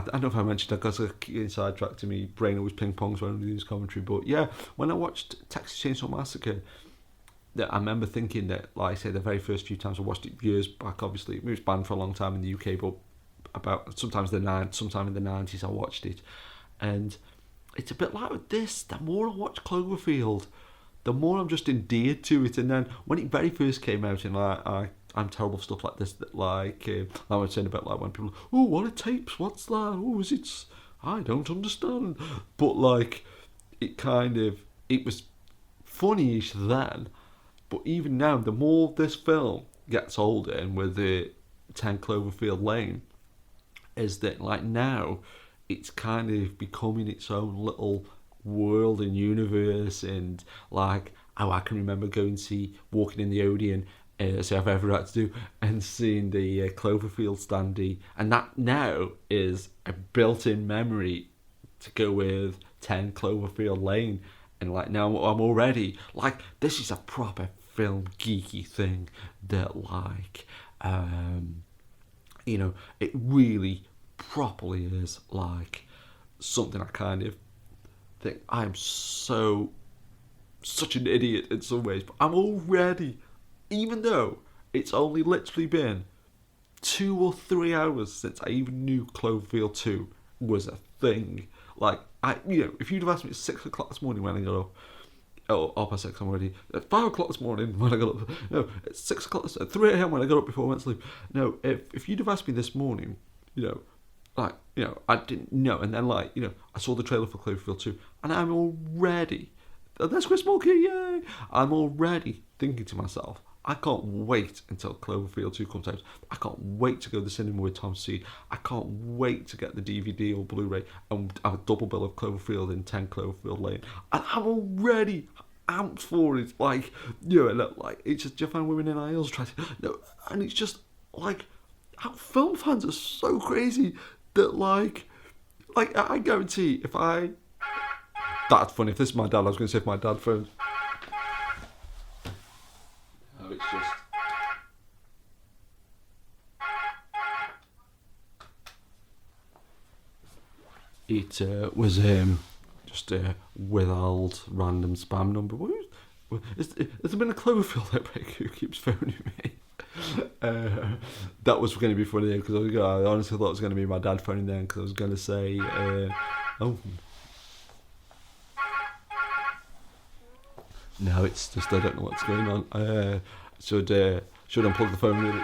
don't know if I mentioned that because a sidetrack to me. Brain always ping pongs when I do this commentary. But yeah, when I watched Texas Chainsaw Massacre, that I remember thinking that, like I say, the very first few times I watched it years back, obviously it was banned for a long time in the UK, but sometime in the 90s I watched it, And it's a bit like with this. The more I watch Cloverfield, the more I'm just endeared to it. And then when it very first came out, and I'm terrible for stuff like this. That like I was saying about like when people, oh, what are tapes? What's that? Oh, is it? I don't understand. But like, it was funny-ish then. But even now, the more this film gets older, and with the 10 Cloverfield Lane, is that like now it's kind of becoming its own little world and universe. And like, oh, I can remember walking in the Odeon, so I've ever had to do, and seeing the Cloverfield standee, and that now is a built-in memory to go with 10 Cloverfield Lane. And like now I'm already like, this is a proper film geeky thing that like it really properly is like something I kind of think I'm such an idiot in some ways, but I'm already, even though it's only literally been 2 or 3 hours since I even knew Cloverfield 2 was a thing. Like, if you'd have asked me at 6 o'clock this morning when I got up, half past 6 I'm already, at 5 o'clock this morning when I got up, no, at 6 o'clock, at 3 a.m. when I got up before I went to sleep, no, if you'd have asked me this morning, I didn't know, and then I saw the trailer for Cloverfield 2, and I'm already, that's Chris Mulkey, yay! I'm already thinking to myself, I can't wait until Cloverfield 2 comes out. I can't wait to go to the cinema with Tom Seed. I can't wait to get the DVD or Blu-ray and have a double bill of Cloverfield in 10 Cloverfield Lane. And I'm already amped for it. Like, it's just, do you find women in aisles trying to, and it's just, like, how film fans are so crazy that, like, I guarantee that's funny, if this is my dad, I was going to say if my dad phoned. It's just, it was just a withheld random spam number. Has there been a Cloverfield outbreak? Who keeps phoning me? That was going to be funny because I honestly thought it was going to be my dad phoning then, because I was going to say, no, it's just I don't know what's going on. Should unplug the phone really?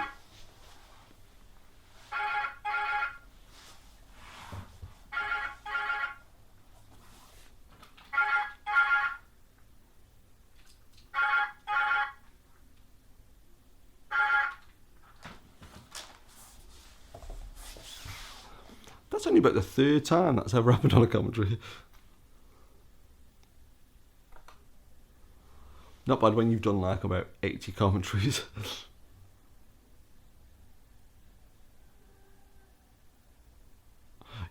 That's only about the third time that's ever happened on a commentary. Not bad when you've done like about 80 commentaries.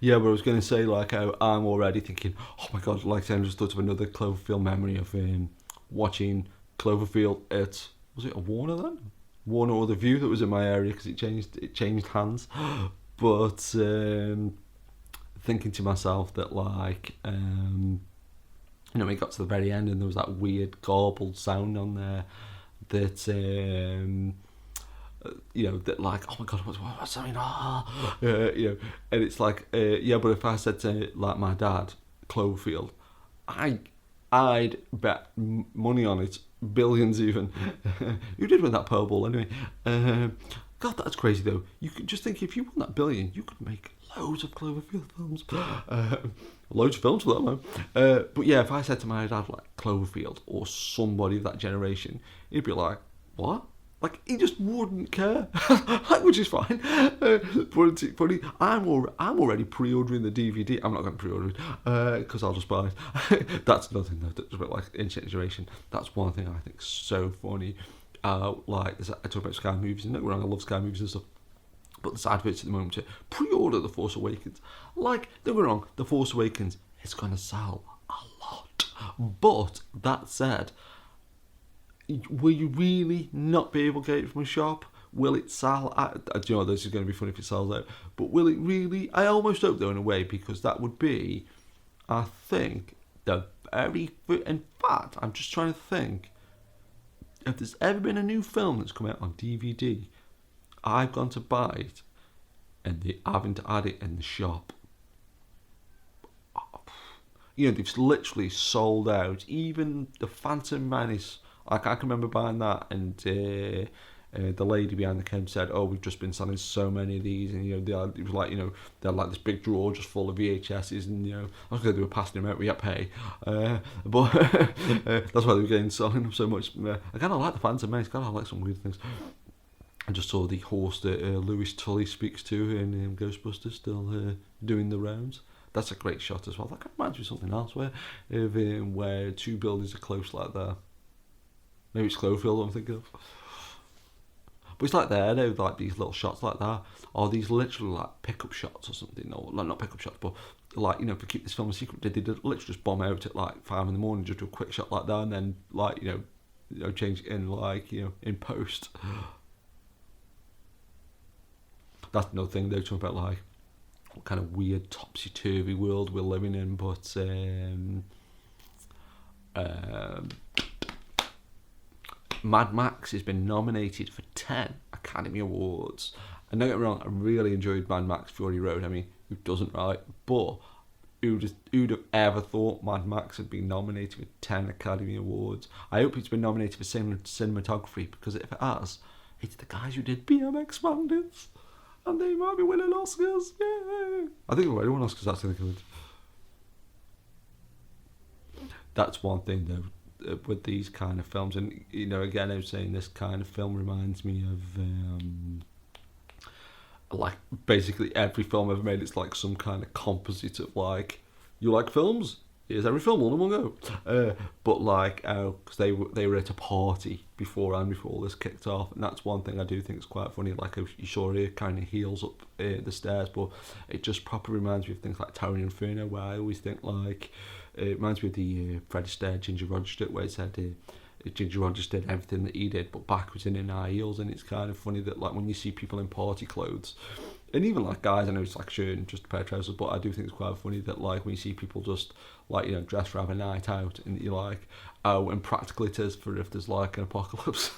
Yeah, but I was going to say, like, I'm already thinking, oh my god, like I just thought of another Cloverfield memory of watching Cloverfield at, was it a Warner then? Warner or The View that was in my area, because it changed hands. But thinking to myself that, like, we got to the very end and there was that weird garbled sound on there that, that like, oh my god, what's going on? And it's like, but if I said to, like, my dad, Cloverfield, I'd bet money on it, billions even. Who did win that Powerball anyway? God, that's crazy though. You could just think, if you won that billion, you could make loads of Cloverfield films. Loads of films for that, man. But yeah, if I said to my dad, like, Cloverfield or somebody of that generation, he'd be like, what? Like, he just wouldn't care. Which is fine. But it's funny. I'm already pre-ordering the DVD. I'm not going to pre-order it because I'll just buy it. That's another thing though. That's a bit like internet generation. That's one thing I think is so funny. Like, I talk about Sky Movies, and don't get me wrong, I love Sky Movies and stuff. But there's adverts at the moment to pre-order The Force Awakens. Like, don't get me wrong, The Force Awakens is going to sell a lot. But that said, will you really not be able to get it from a shop? Will it sell? This is going to be funny if it sells out. But will it really? I almost hope though, in a way, because that would be, I think, in fact, I'm just trying to think, if there's ever been a new film that's come out on DVD, I've gone to buy it and they haven't had it in the shop You know, they've literally sold out. Even the Phantom Menace, like I can remember buying that, and the lady behind the counter said, "Oh, we've just been selling so many of these," and you know, it was like, you know, they had like this big drawer just full of VHSs, and you know, I was going to do a passing them out. We got pay, but that's why they were getting selling them so much. I kind of like the Phantom Menace. Kind of like some weird things. I just saw the horse that Louis Tully speaks to in Ghostbusters still doing the rounds. That's a great shot as well. That kind of reminds me of something else where two buildings are close like that. Maybe it's Cloverfield I'm thinking of. But it's like there, though, like these little shots like that, or these literally like pickup shots or something, or like not pickup shots, but like, you know, to keep this film a secret, they did literally just bomb out at like 5 a.m, just do a quick shot like that, and then like, you know, change it in like, you know, in post. That's another thing though, talking about like what kind of weird topsy-turvy world we're living in, but Mad Max has been nominated for 10 Academy Awards. And don't get me wrong, I really enjoyed Mad Max Fury Road. I mean, who doesn't, right? But who'd have ever thought Mad Max had been nominated for 10 Academy Awards? I hope it's been nominated for cinematography, because if it has, it's the guys who did BMX Bandits. And they might be winning Oscars. Yay! I think they've already won Oscars, actually. That's one thing, though, with these kind of films. And, you know, again, I was saying this kind of film reminds me of, like, basically every film ever made. It's like some kind of composite of, like, you like films? Here's every film all in one go. But like, because they were at a party before all this kicked off, and that's one thing I do think is quite funny. Like, you saw her kind of heels up the stairs, but it just properly reminds me of things like Tower Inferno, where I always think like it reminds me of the Fred Astaire Ginger Rogers bit, where it said Ginger Rogers did everything that he did, but backwards and in high heels, and it's kind of funny that like when you see people in party clothes. And even like guys, I know it's like shirt and just a pair of trousers, but I do think it's quite funny that like when you see people just like, you know, dressed for having a night out, and you're like, oh, and practically it is for if there's like an apocalypse.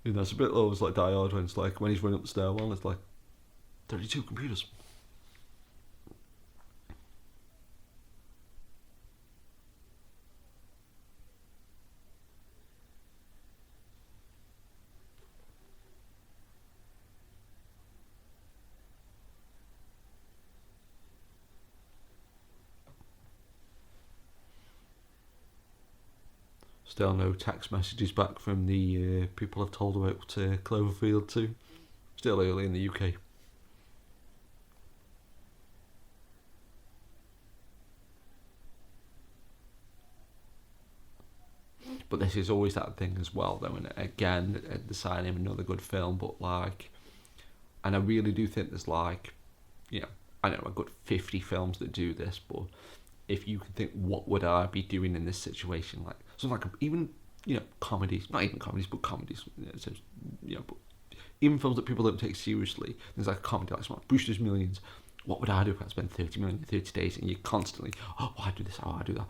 You know, it's a bit always like Die Hard when it's like when he's running up the stairwell, it's like 32 computers. Still no text messages back from the people I've told about Cloverfield too. Still early in the UK. But this is always that thing as well, though, and again, the signing of another good film, but like, and I really do think there's like, you know, I don't know, a good 50 films that do this, but if you can think, what would I be doing in this situation? Like, something like, even, you know, comedies, not even comedies, but comedies, you know, so, you know, but even films that people don't take seriously, there's like a comedy, like Brewster's Millions. What would I do if I spent 30 million in 30 days, and you're constantly, oh, I do this, oh, I do that.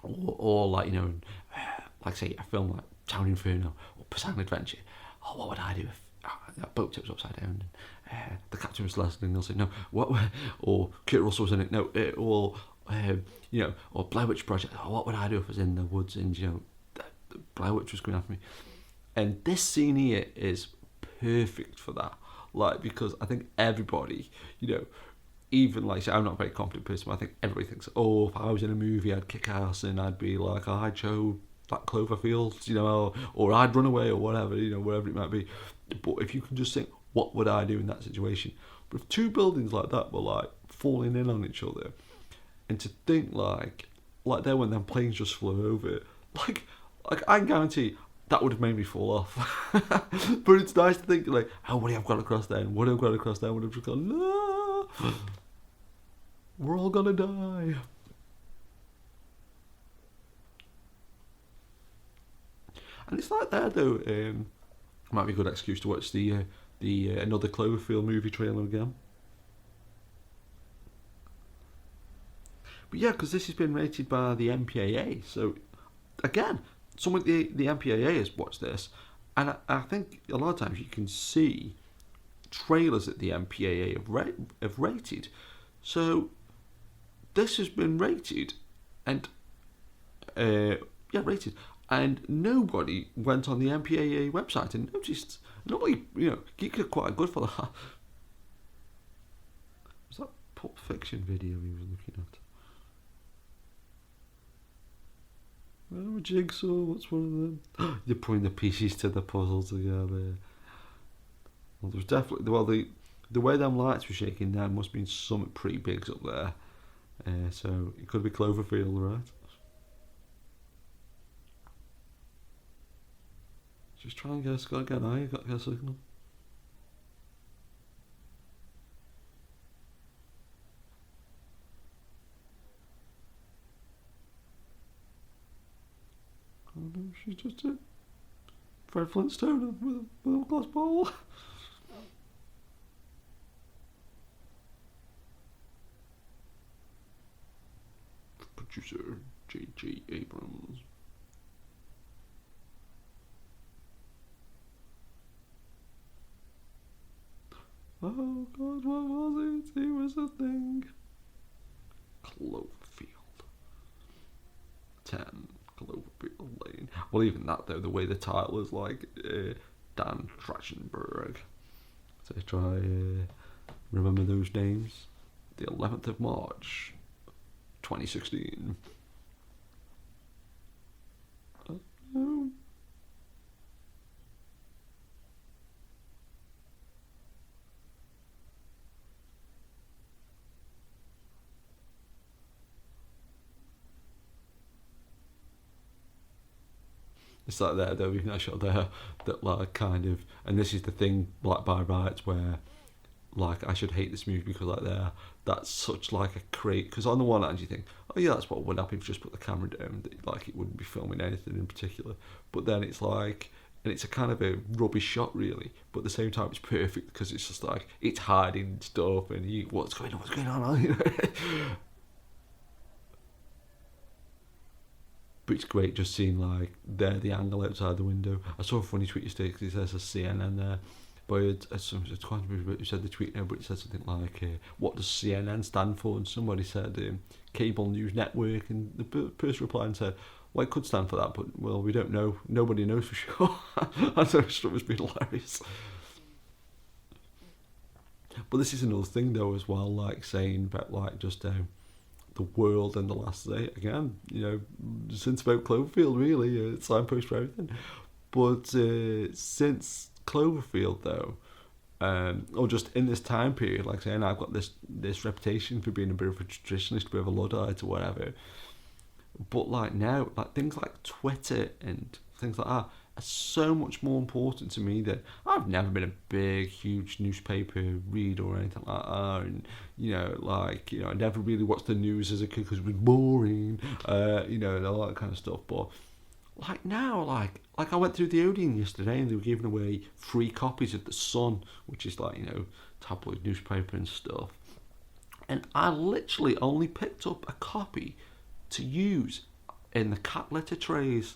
Or like, you know, like say a film like Town Inferno or Poseidon Adventure. Oh, what would I do if that boat tips upside down? And, the captain was Leslie Nielsen. No, what? Or Kurt Russell was in it. No, or you know, or Blair Witch Project. Oh, what would I do if I was in the woods and, you know, the Blair Witch was coming after me? And this scene here is perfect for that. Like, because I think everybody, you know, even like, say, I'm not a very confident person, but I think everybody thinks, oh, if I was in a movie, I'd kick ass and I'd be like, oh, I'd show that Cloverfield, you know, or I'd run away or whatever, you know, wherever it might be. But if you can just think, what would I do in that situation? But if two buildings like that were like falling in on each other, and to think like there when them planes just flew over it, like I guarantee that would have made me fall off. But it's nice to think like, oh, what have I got across there? And what have I got across there? Would have just gone, no, we're all gonna die. And it's like that though. Might be a good excuse to watch the another Cloverfield movie trailer again. But yeah, because this has been rated by the MPAA, so again, someone the MPAA has watched this, and I think a lot of times you can see trailers that the MPAA have rated So this has been rated, and rated, and nobody went on the MPAA website and noticed. Nobody, you get quite good for that. Was that Pulp Fiction video he was looking at? Oh, Jigsaw, what's one of them? You're putting the pieces to the puzzle together. Well, there's definitely, the way them lights were shaking down must have been something pretty big up there. So it could be Cloverfield, right? Just try and get an eye, got to get a signal. Oh no, she's just a Fred Flintstone with a glass ball. Producer J.J. Abrams. Oh God, what was it? It was a thing. Cloverfield. 10 Cloverfield Lane. Well, even that though, the way the title is like Dan Trachtenberg. So try remember those names. The 11th of March, 2016. Oh. It's like there though, even that shot there, that like kind of, and this is the thing, like by rights, where like I should hate this movie because like there, that's such like a crate. Because on the one hand you think, oh yeah, that's what would happen if you just put the camera down, like it wouldn't be filming anything in particular. But then it's like, and it's a kind of a rubbish shot really, but at the same time it's perfect because it's just like it's hiding stuff and you, what's going on, you know? But it's great just seeing like there the angle outside the window. I saw a funny tweet yesterday because it says a CNN there, but it's quite who said the tweet now, but it said something like, "What does CNN stand for?" And somebody said Cable News Network, and the person replied and said, "Well, it could stand for that, but well, we don't know. Nobody knows for sure." I thought it was been hilarious. But this is another thing though as well, like saying about like just the world and the last day again, since about Cloverfield really, signpost for everything. But since Cloverfield though, or just in this time period, like saying I've got this reputation for being a bit of a traditionalist, a bit of a Luddite or whatever. But like now, like things like Twitter and things like that are so much more important to me that I've never been a big, huge newspaper reader or anything like that, and I never really watched the news as a kid because it was boring, and all that kind of stuff. But like now, like I went through the Odeon yesterday and they were giving away free copies of The Sun, which is like tabloid newspaper and stuff, and I literally only picked up a copy to use in the cat litter trays.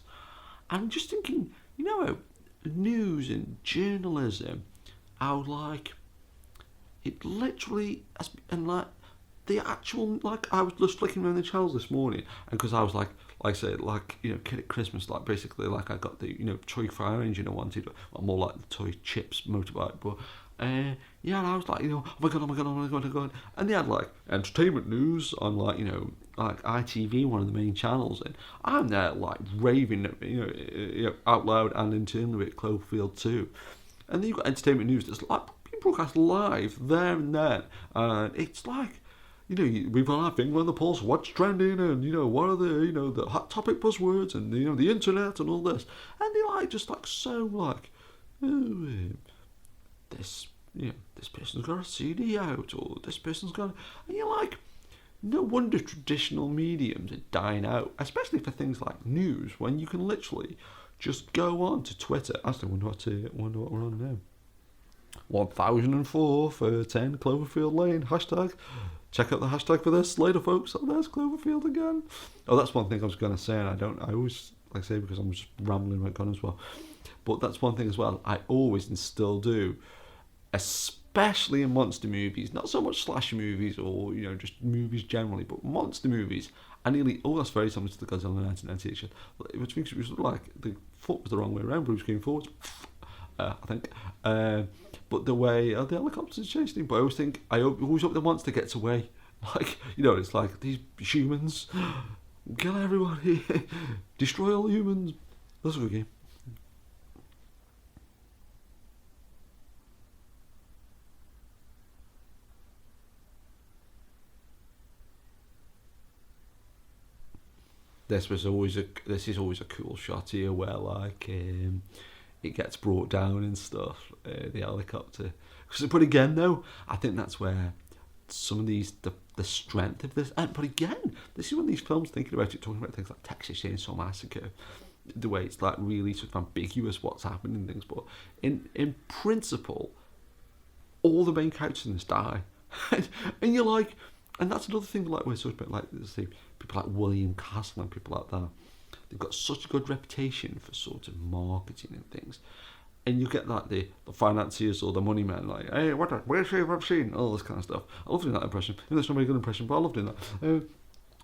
I'm just thinking, news and journalism, how like it literally, and like the actual, like I was just flicking around the channels this morning, and because I was like I said, like kid at Christmas, like basically like I got the toy fire engine I wanted, or more like the toy chips motorbike, but and I was like, oh my god, and they had like entertainment news on like like ITV, one of the main channels, and I'm there like raving, out loud and internally at Cloverfield too, and then you got entertainment news that's like being broadcast live there and then, and it's like, we've got our finger on the pulse, what's trending, and what are the hot topic buzzwords, and the internet and all this, and they're like just like so like, oh, this person's got a CD out, or this person's got, and you're like, no wonder traditional mediums are dying out, especially for things like news, when you can literally just go on to Twitter. I still wonder what we're on now. 1004 for 10 Cloverfield Lane hashtag. Check out the hashtag for this later, folks. Oh, there's Cloverfield again. Oh, that's one thing I was going to say, and I always like I say because I'm just rambling right on as well. But that's one thing as well. I always and still do. especially in monster movies, not so much slasher movies or just movies generally, but monster movies. And nearly, that's very similar to the Godzilla 1998 shit, which means it was like the foot was the wrong way around. Bruce came forward, I think. But the way the helicopters chasing him, but I always hope the monster gets away. Like, it's like these humans, kill everybody, destroy all humans. That's a good game. This is always a cool shot here where like it gets brought down and stuff, the helicopter. But again though, I think that's where some of the strength of this, but again, this is one of these films thinking about it, talking about things like Texas Chainsaw Massacre, the way it's like really sort of ambiguous what's happening and things, but in principle, all the main characters in this die. And you're like, and that's another thing, like we're talking about, like say people like William Castle and people like that. They've got such a good reputation for sort of marketing and things, and you get like the financiers or the money men, like, hey, where's I've seen all this kind of stuff. I love doing that impression. It's not a very good impression, but I love doing that.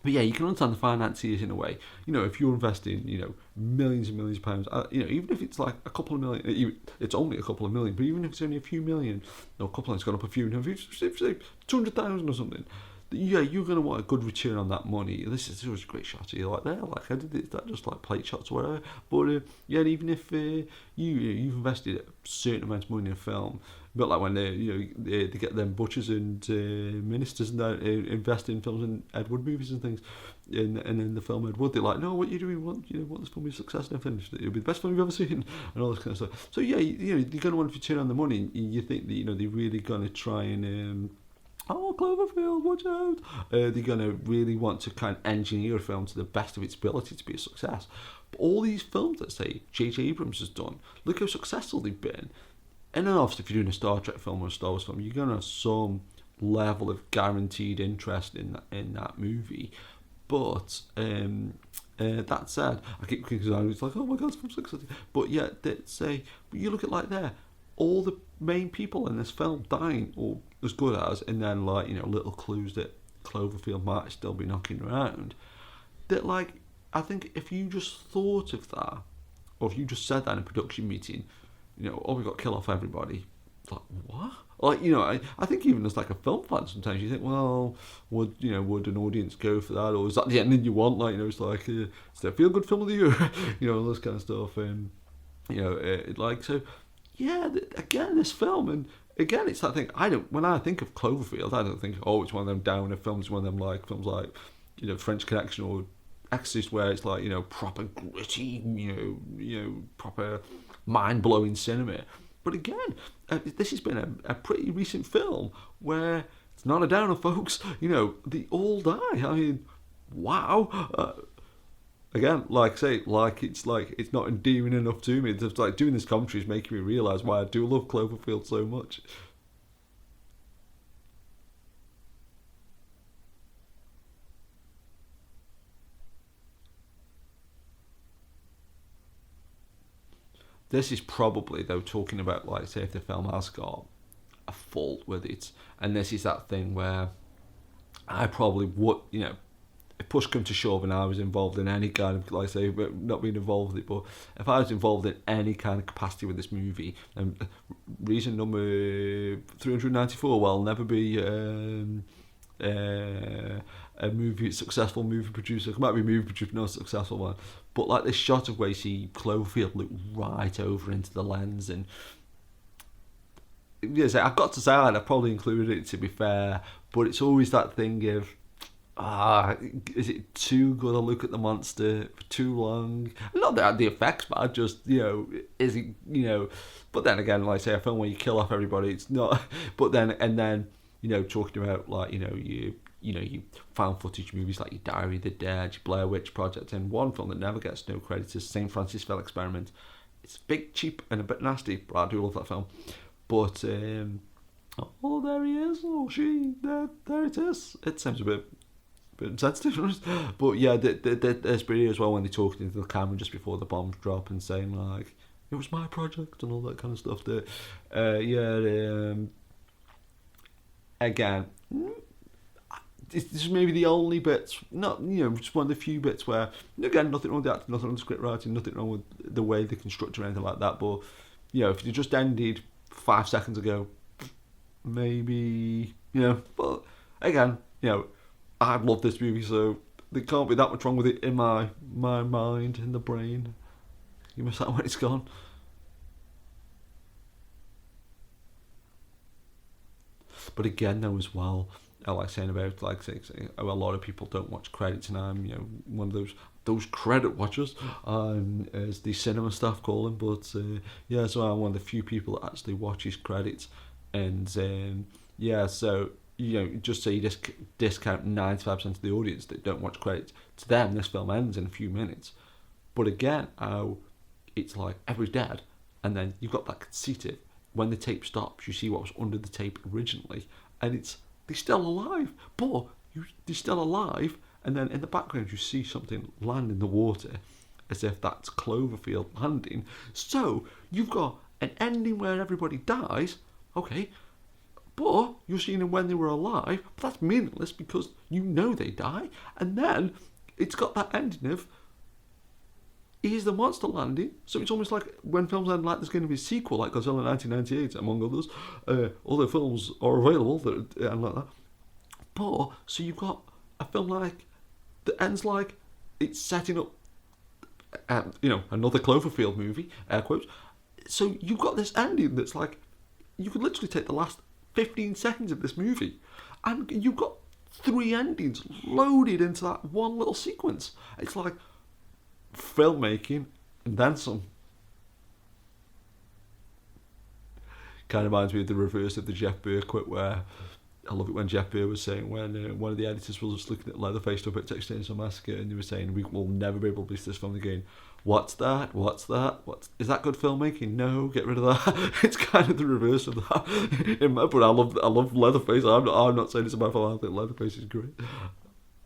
But yeah, you can understand the financiers in a way. If you're investing, millions and millions of pounds, even if it's like a couple of million, it's only a couple of million, but even if it's only a few million, or a couple, it's gone up a few, if it's say 200,000 or something, yeah, you're going to want a good return on that money. This is always a great shot here, like there, like I did it, that just like plate shots or whatever. But yeah, even if you've invested a certain amount of money in a film, but like when they get them butchers and ministers and that invest in films and Ed Wood movies and things, and in the film Ed Wood, they're like, no, what you do, want this film to be a success and everything. It'll be the best film you've ever seen, and all this kind of stuff. So yeah, you're going to want to return on the money. You think that they're really going to try and Cloverfield, watch out. They're going to really want to kind of engineer a film to the best of its ability to be a success. But all these films that say J.J. Abrams has done, look how successful they've been. And then obviously if you're doing a Star Trek film or a Star Wars film, you're going to have some level of guaranteed interest in that movie. But that said, I keep thinking, it's like, oh my god, it's from 6. But yeah, but you look at like there, all the main people in this film dying, or as good as, and then like little clues that Cloverfield might still be knocking around. That like, I think if you just thought of that, or if you just said that in a production meeting, we've got to kill off everybody. Like what? Like I think even as like a film fan, sometimes you think, well, would an audience go for that, or is that the ending you want? Like it's like it's a feel good film of the year, all this kind of stuff, and like so. Yeah, again, this film, and again, it's that thing. When I think of Cloverfield, I don't think, it's one of them downer films, one of them like films like, French Connection or Exorcist, where it's like, proper gritty, proper mind-blowing cinema. But again, this has been a pretty recent film where it's not a downer, folks. They all die. I mean, wow. Again, like it's not endearing enough to me. It's just like doing this commentary is making me realise why I do love Cloverfield so much. This is probably, though, talking about, like, say, if the film has got a fault with it, and this is that thing where I probably would, if push come to shove and I was involved in any kind of, like I say, not being involved with it, but if I was involved in any kind of capacity with this movie, reason number 394, well, I'll never be a successful movie producer. It might be a movie producer, not a successful one. But like this shot of where you see Cloverfield look right over into the lens, and yes, I've got to say I've probably included it to be fair, but it's always that thing of, is it too good a look at the monster for too long? Not that the effects bad, just is it But then again, like I say, a film where you kill off everybody, it's not. But then talking about like you found footage movies like your Diary of the Dead, your Blair Witch Project, and one film that never gets no credit is St. Francis Fell Experiment. It's big, cheap, and a bit nasty, but I do love that film. But there he is, she, there it is. It sounds a bit insensitive, but yeah, there's video as well when they're talking into the camera just before the bombs drop and saying like, it was my project and all that kind of stuff. Again, this is maybe the only bits, not, just one of the few bits where, again, nothing wrong with the acting, nothing wrong with the script writing, nothing wrong with the way they can structure anything like that, but, if you just ended 5 seconds ago, maybe, but again, I love this movie, so there can't be that much wrong with it in my mind, in the brain. You miss that when it's gone. But again, though, as well, I like saying about, a lot of people don't watch credits, and I'm, one of those credit watchers, as the cinema staff call them. But so I'm one of the few people that actually watches credits, and so just say you discount 95% of the audience that don't watch credits. To them, this film ends in a few minutes. But again, it's like everybody's dead, and then you've got that conceited. When the tape stops, you see what was under the tape originally, and they're still alive, but they're still alive, and then in the background you see something land in the water, as if that's Cloverfield landing. So you've got an ending where everybody dies, okay, but you're seeing them when they were alive, but that's meaningless because they die, and then it's got that ending of, here's the monster landing. So it's almost like when films end, like there's going to be a sequel, like Godzilla 1998, among others. Other films are available that end like that. But so you've got a film like that ends like it's setting up, another Cloverfield movie, air quotes. So you've got this ending that's like, you could literally take the last 15 seconds of this movie, and you've got 3 endings loaded into that one little sequence. It's like filmmaking and then some. Kind of reminds me of the reverse of the Jeff Burr quote, where I love it when Jeff Burr was saying, when one of the editors was just looking at Leatherface up at Texas Chainsaw Massacre, and they were saying, we will never be able to release this film again. What's that? Is that good filmmaking? No, get rid of that. It's kind of the reverse of that. But I love Leatherface. I'm not saying it's about film. I think Leatherface is great.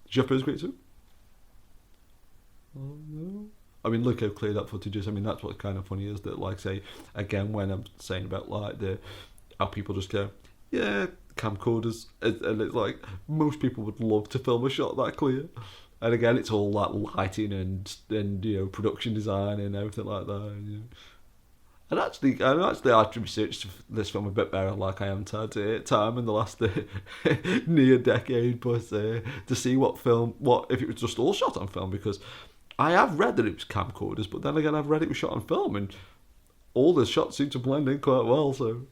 Jeff Burr's great too. Oh no. I mean, look how clear that footage is. I mean, that's what's kind of funny is that, like, say, again, when I'm saying about, like, how people just go, yeah, camcorders, and it's like, most people would love to film a shot that clear. And again, it's all that lighting and production design and everything like that. And actually, I had to research this film a bit better, like I haven't had time in the last near decade, but to see what if it was just all shot on film, because I have read that it was camcorders, but then again, I've read it was shot on film, and all the shots seem to blend in quite well, so.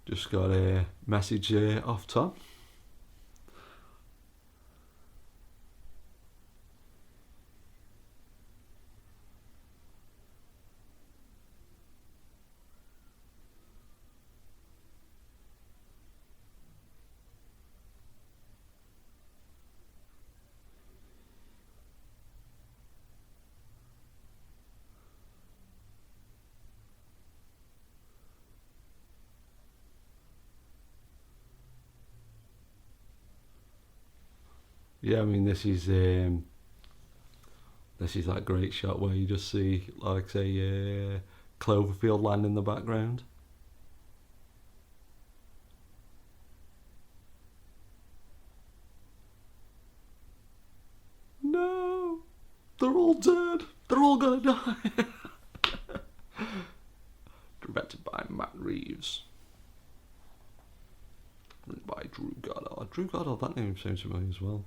Just got a message off Tom. Yeah, I mean, this is that great shot where you just see, like, say, Cloverfield land in the background. No, they're all dead. They're all gonna die. Directed by Matt Reeves. Written by Drew Goddard. Drew Goddard, that name sounds familiar as well.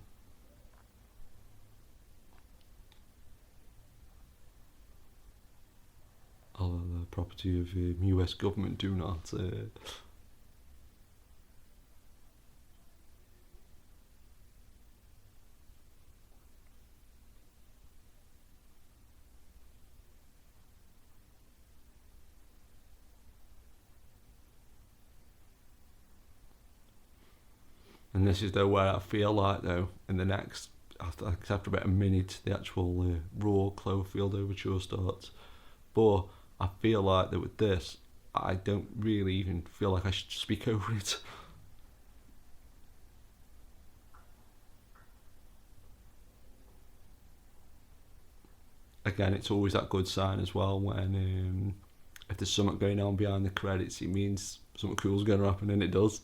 The property of US government do not And this is though where I feel like though in the next after about a minute the actual raw Cloverfield overture starts. But I feel like that with this, I don't really even feel like I should speak over it. Again, it's always that good sign as well when if there's something going on behind the credits, it means something cool's going to happen, and it does.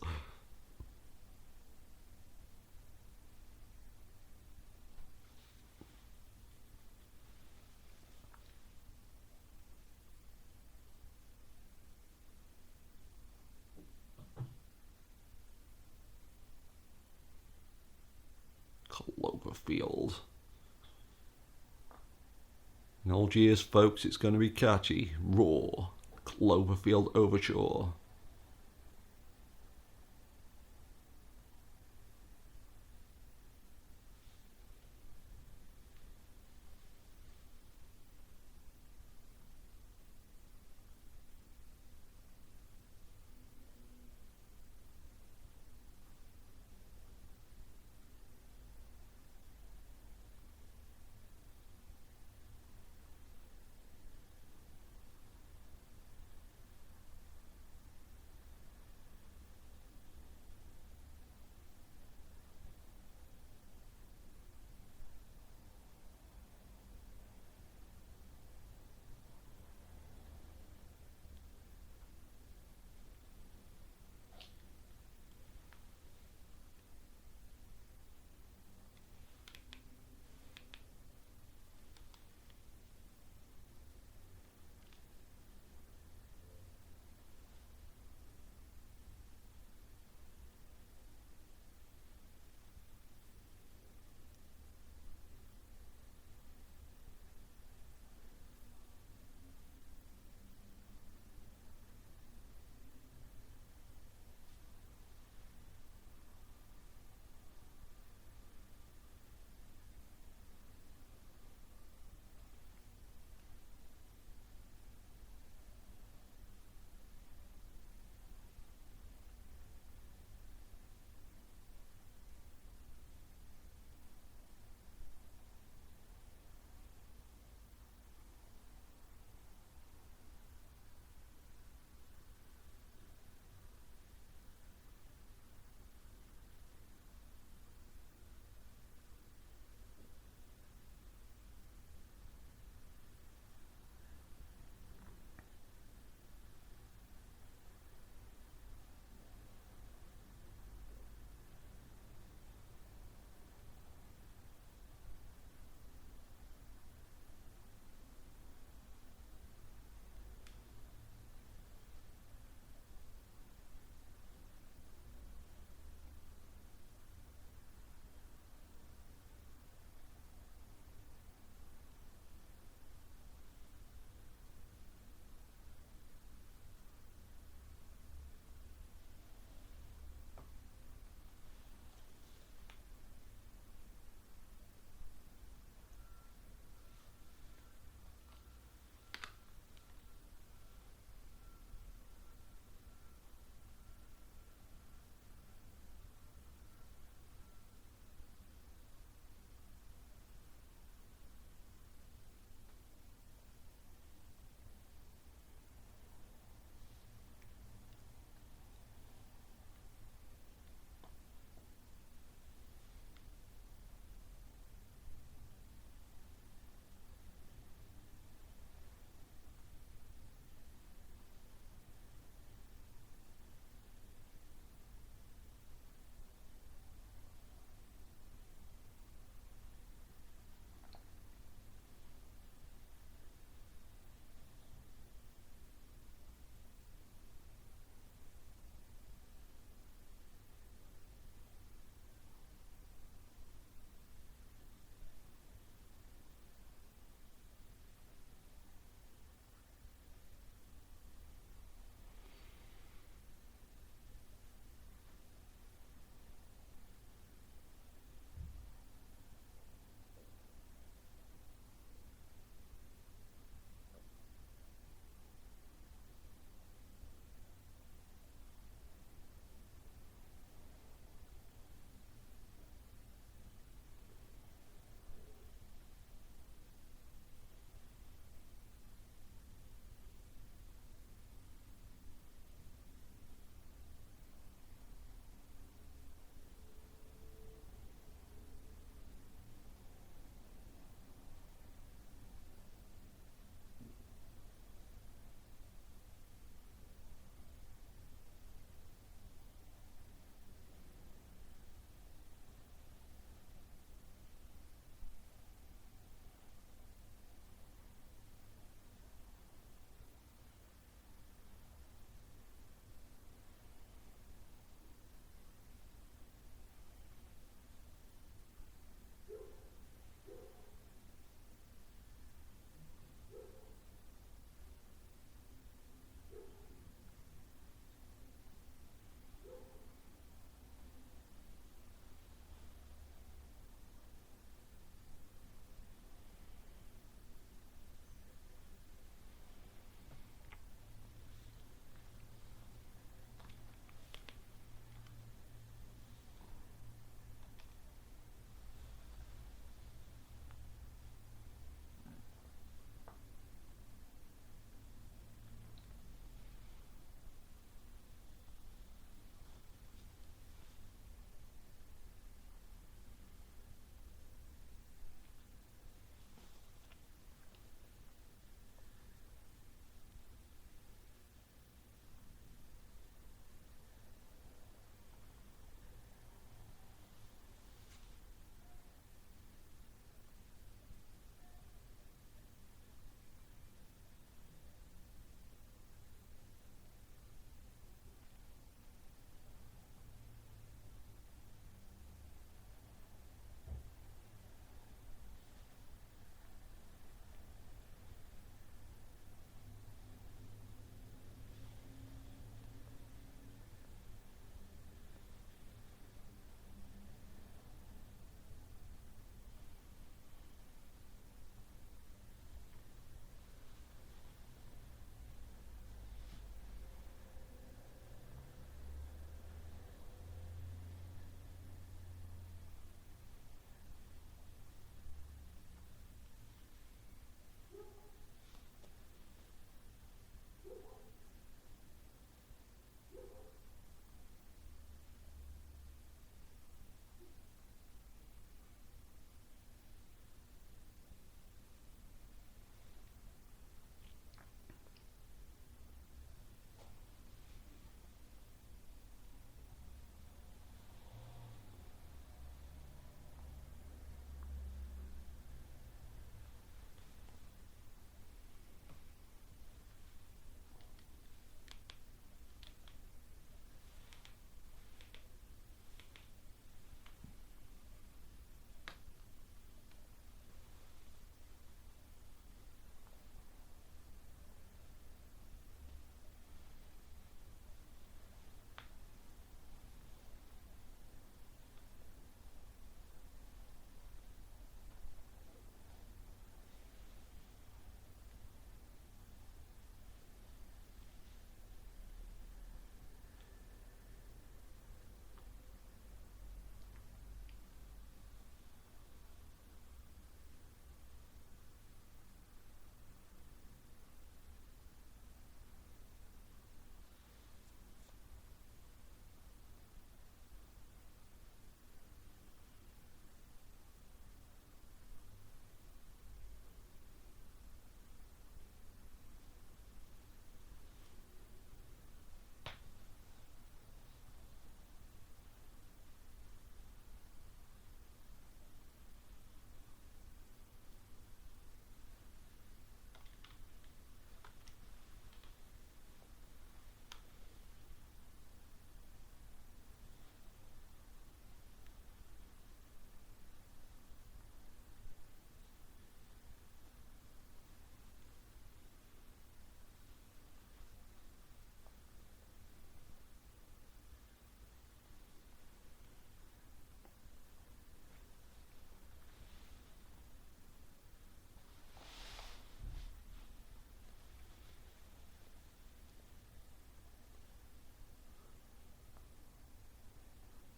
Cloverfield. In old years, folks, it's going to be catchy, raw, Cloverfield overture.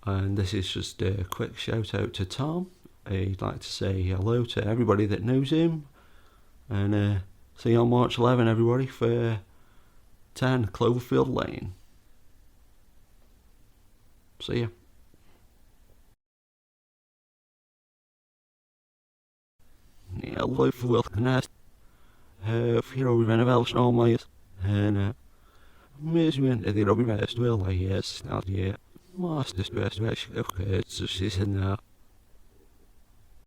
And this is just a quick shout out to Tom. He'd like to say hello to everybody that knows him. And see you on March 11, everybody, for 10 Cloverfield Lane. See ya. Ja, leuk voor welke naast. Hier over ben wel snel mee. En misschien dat hij ook best wel, yes, not yet. Maar het is best wel, oké, het is een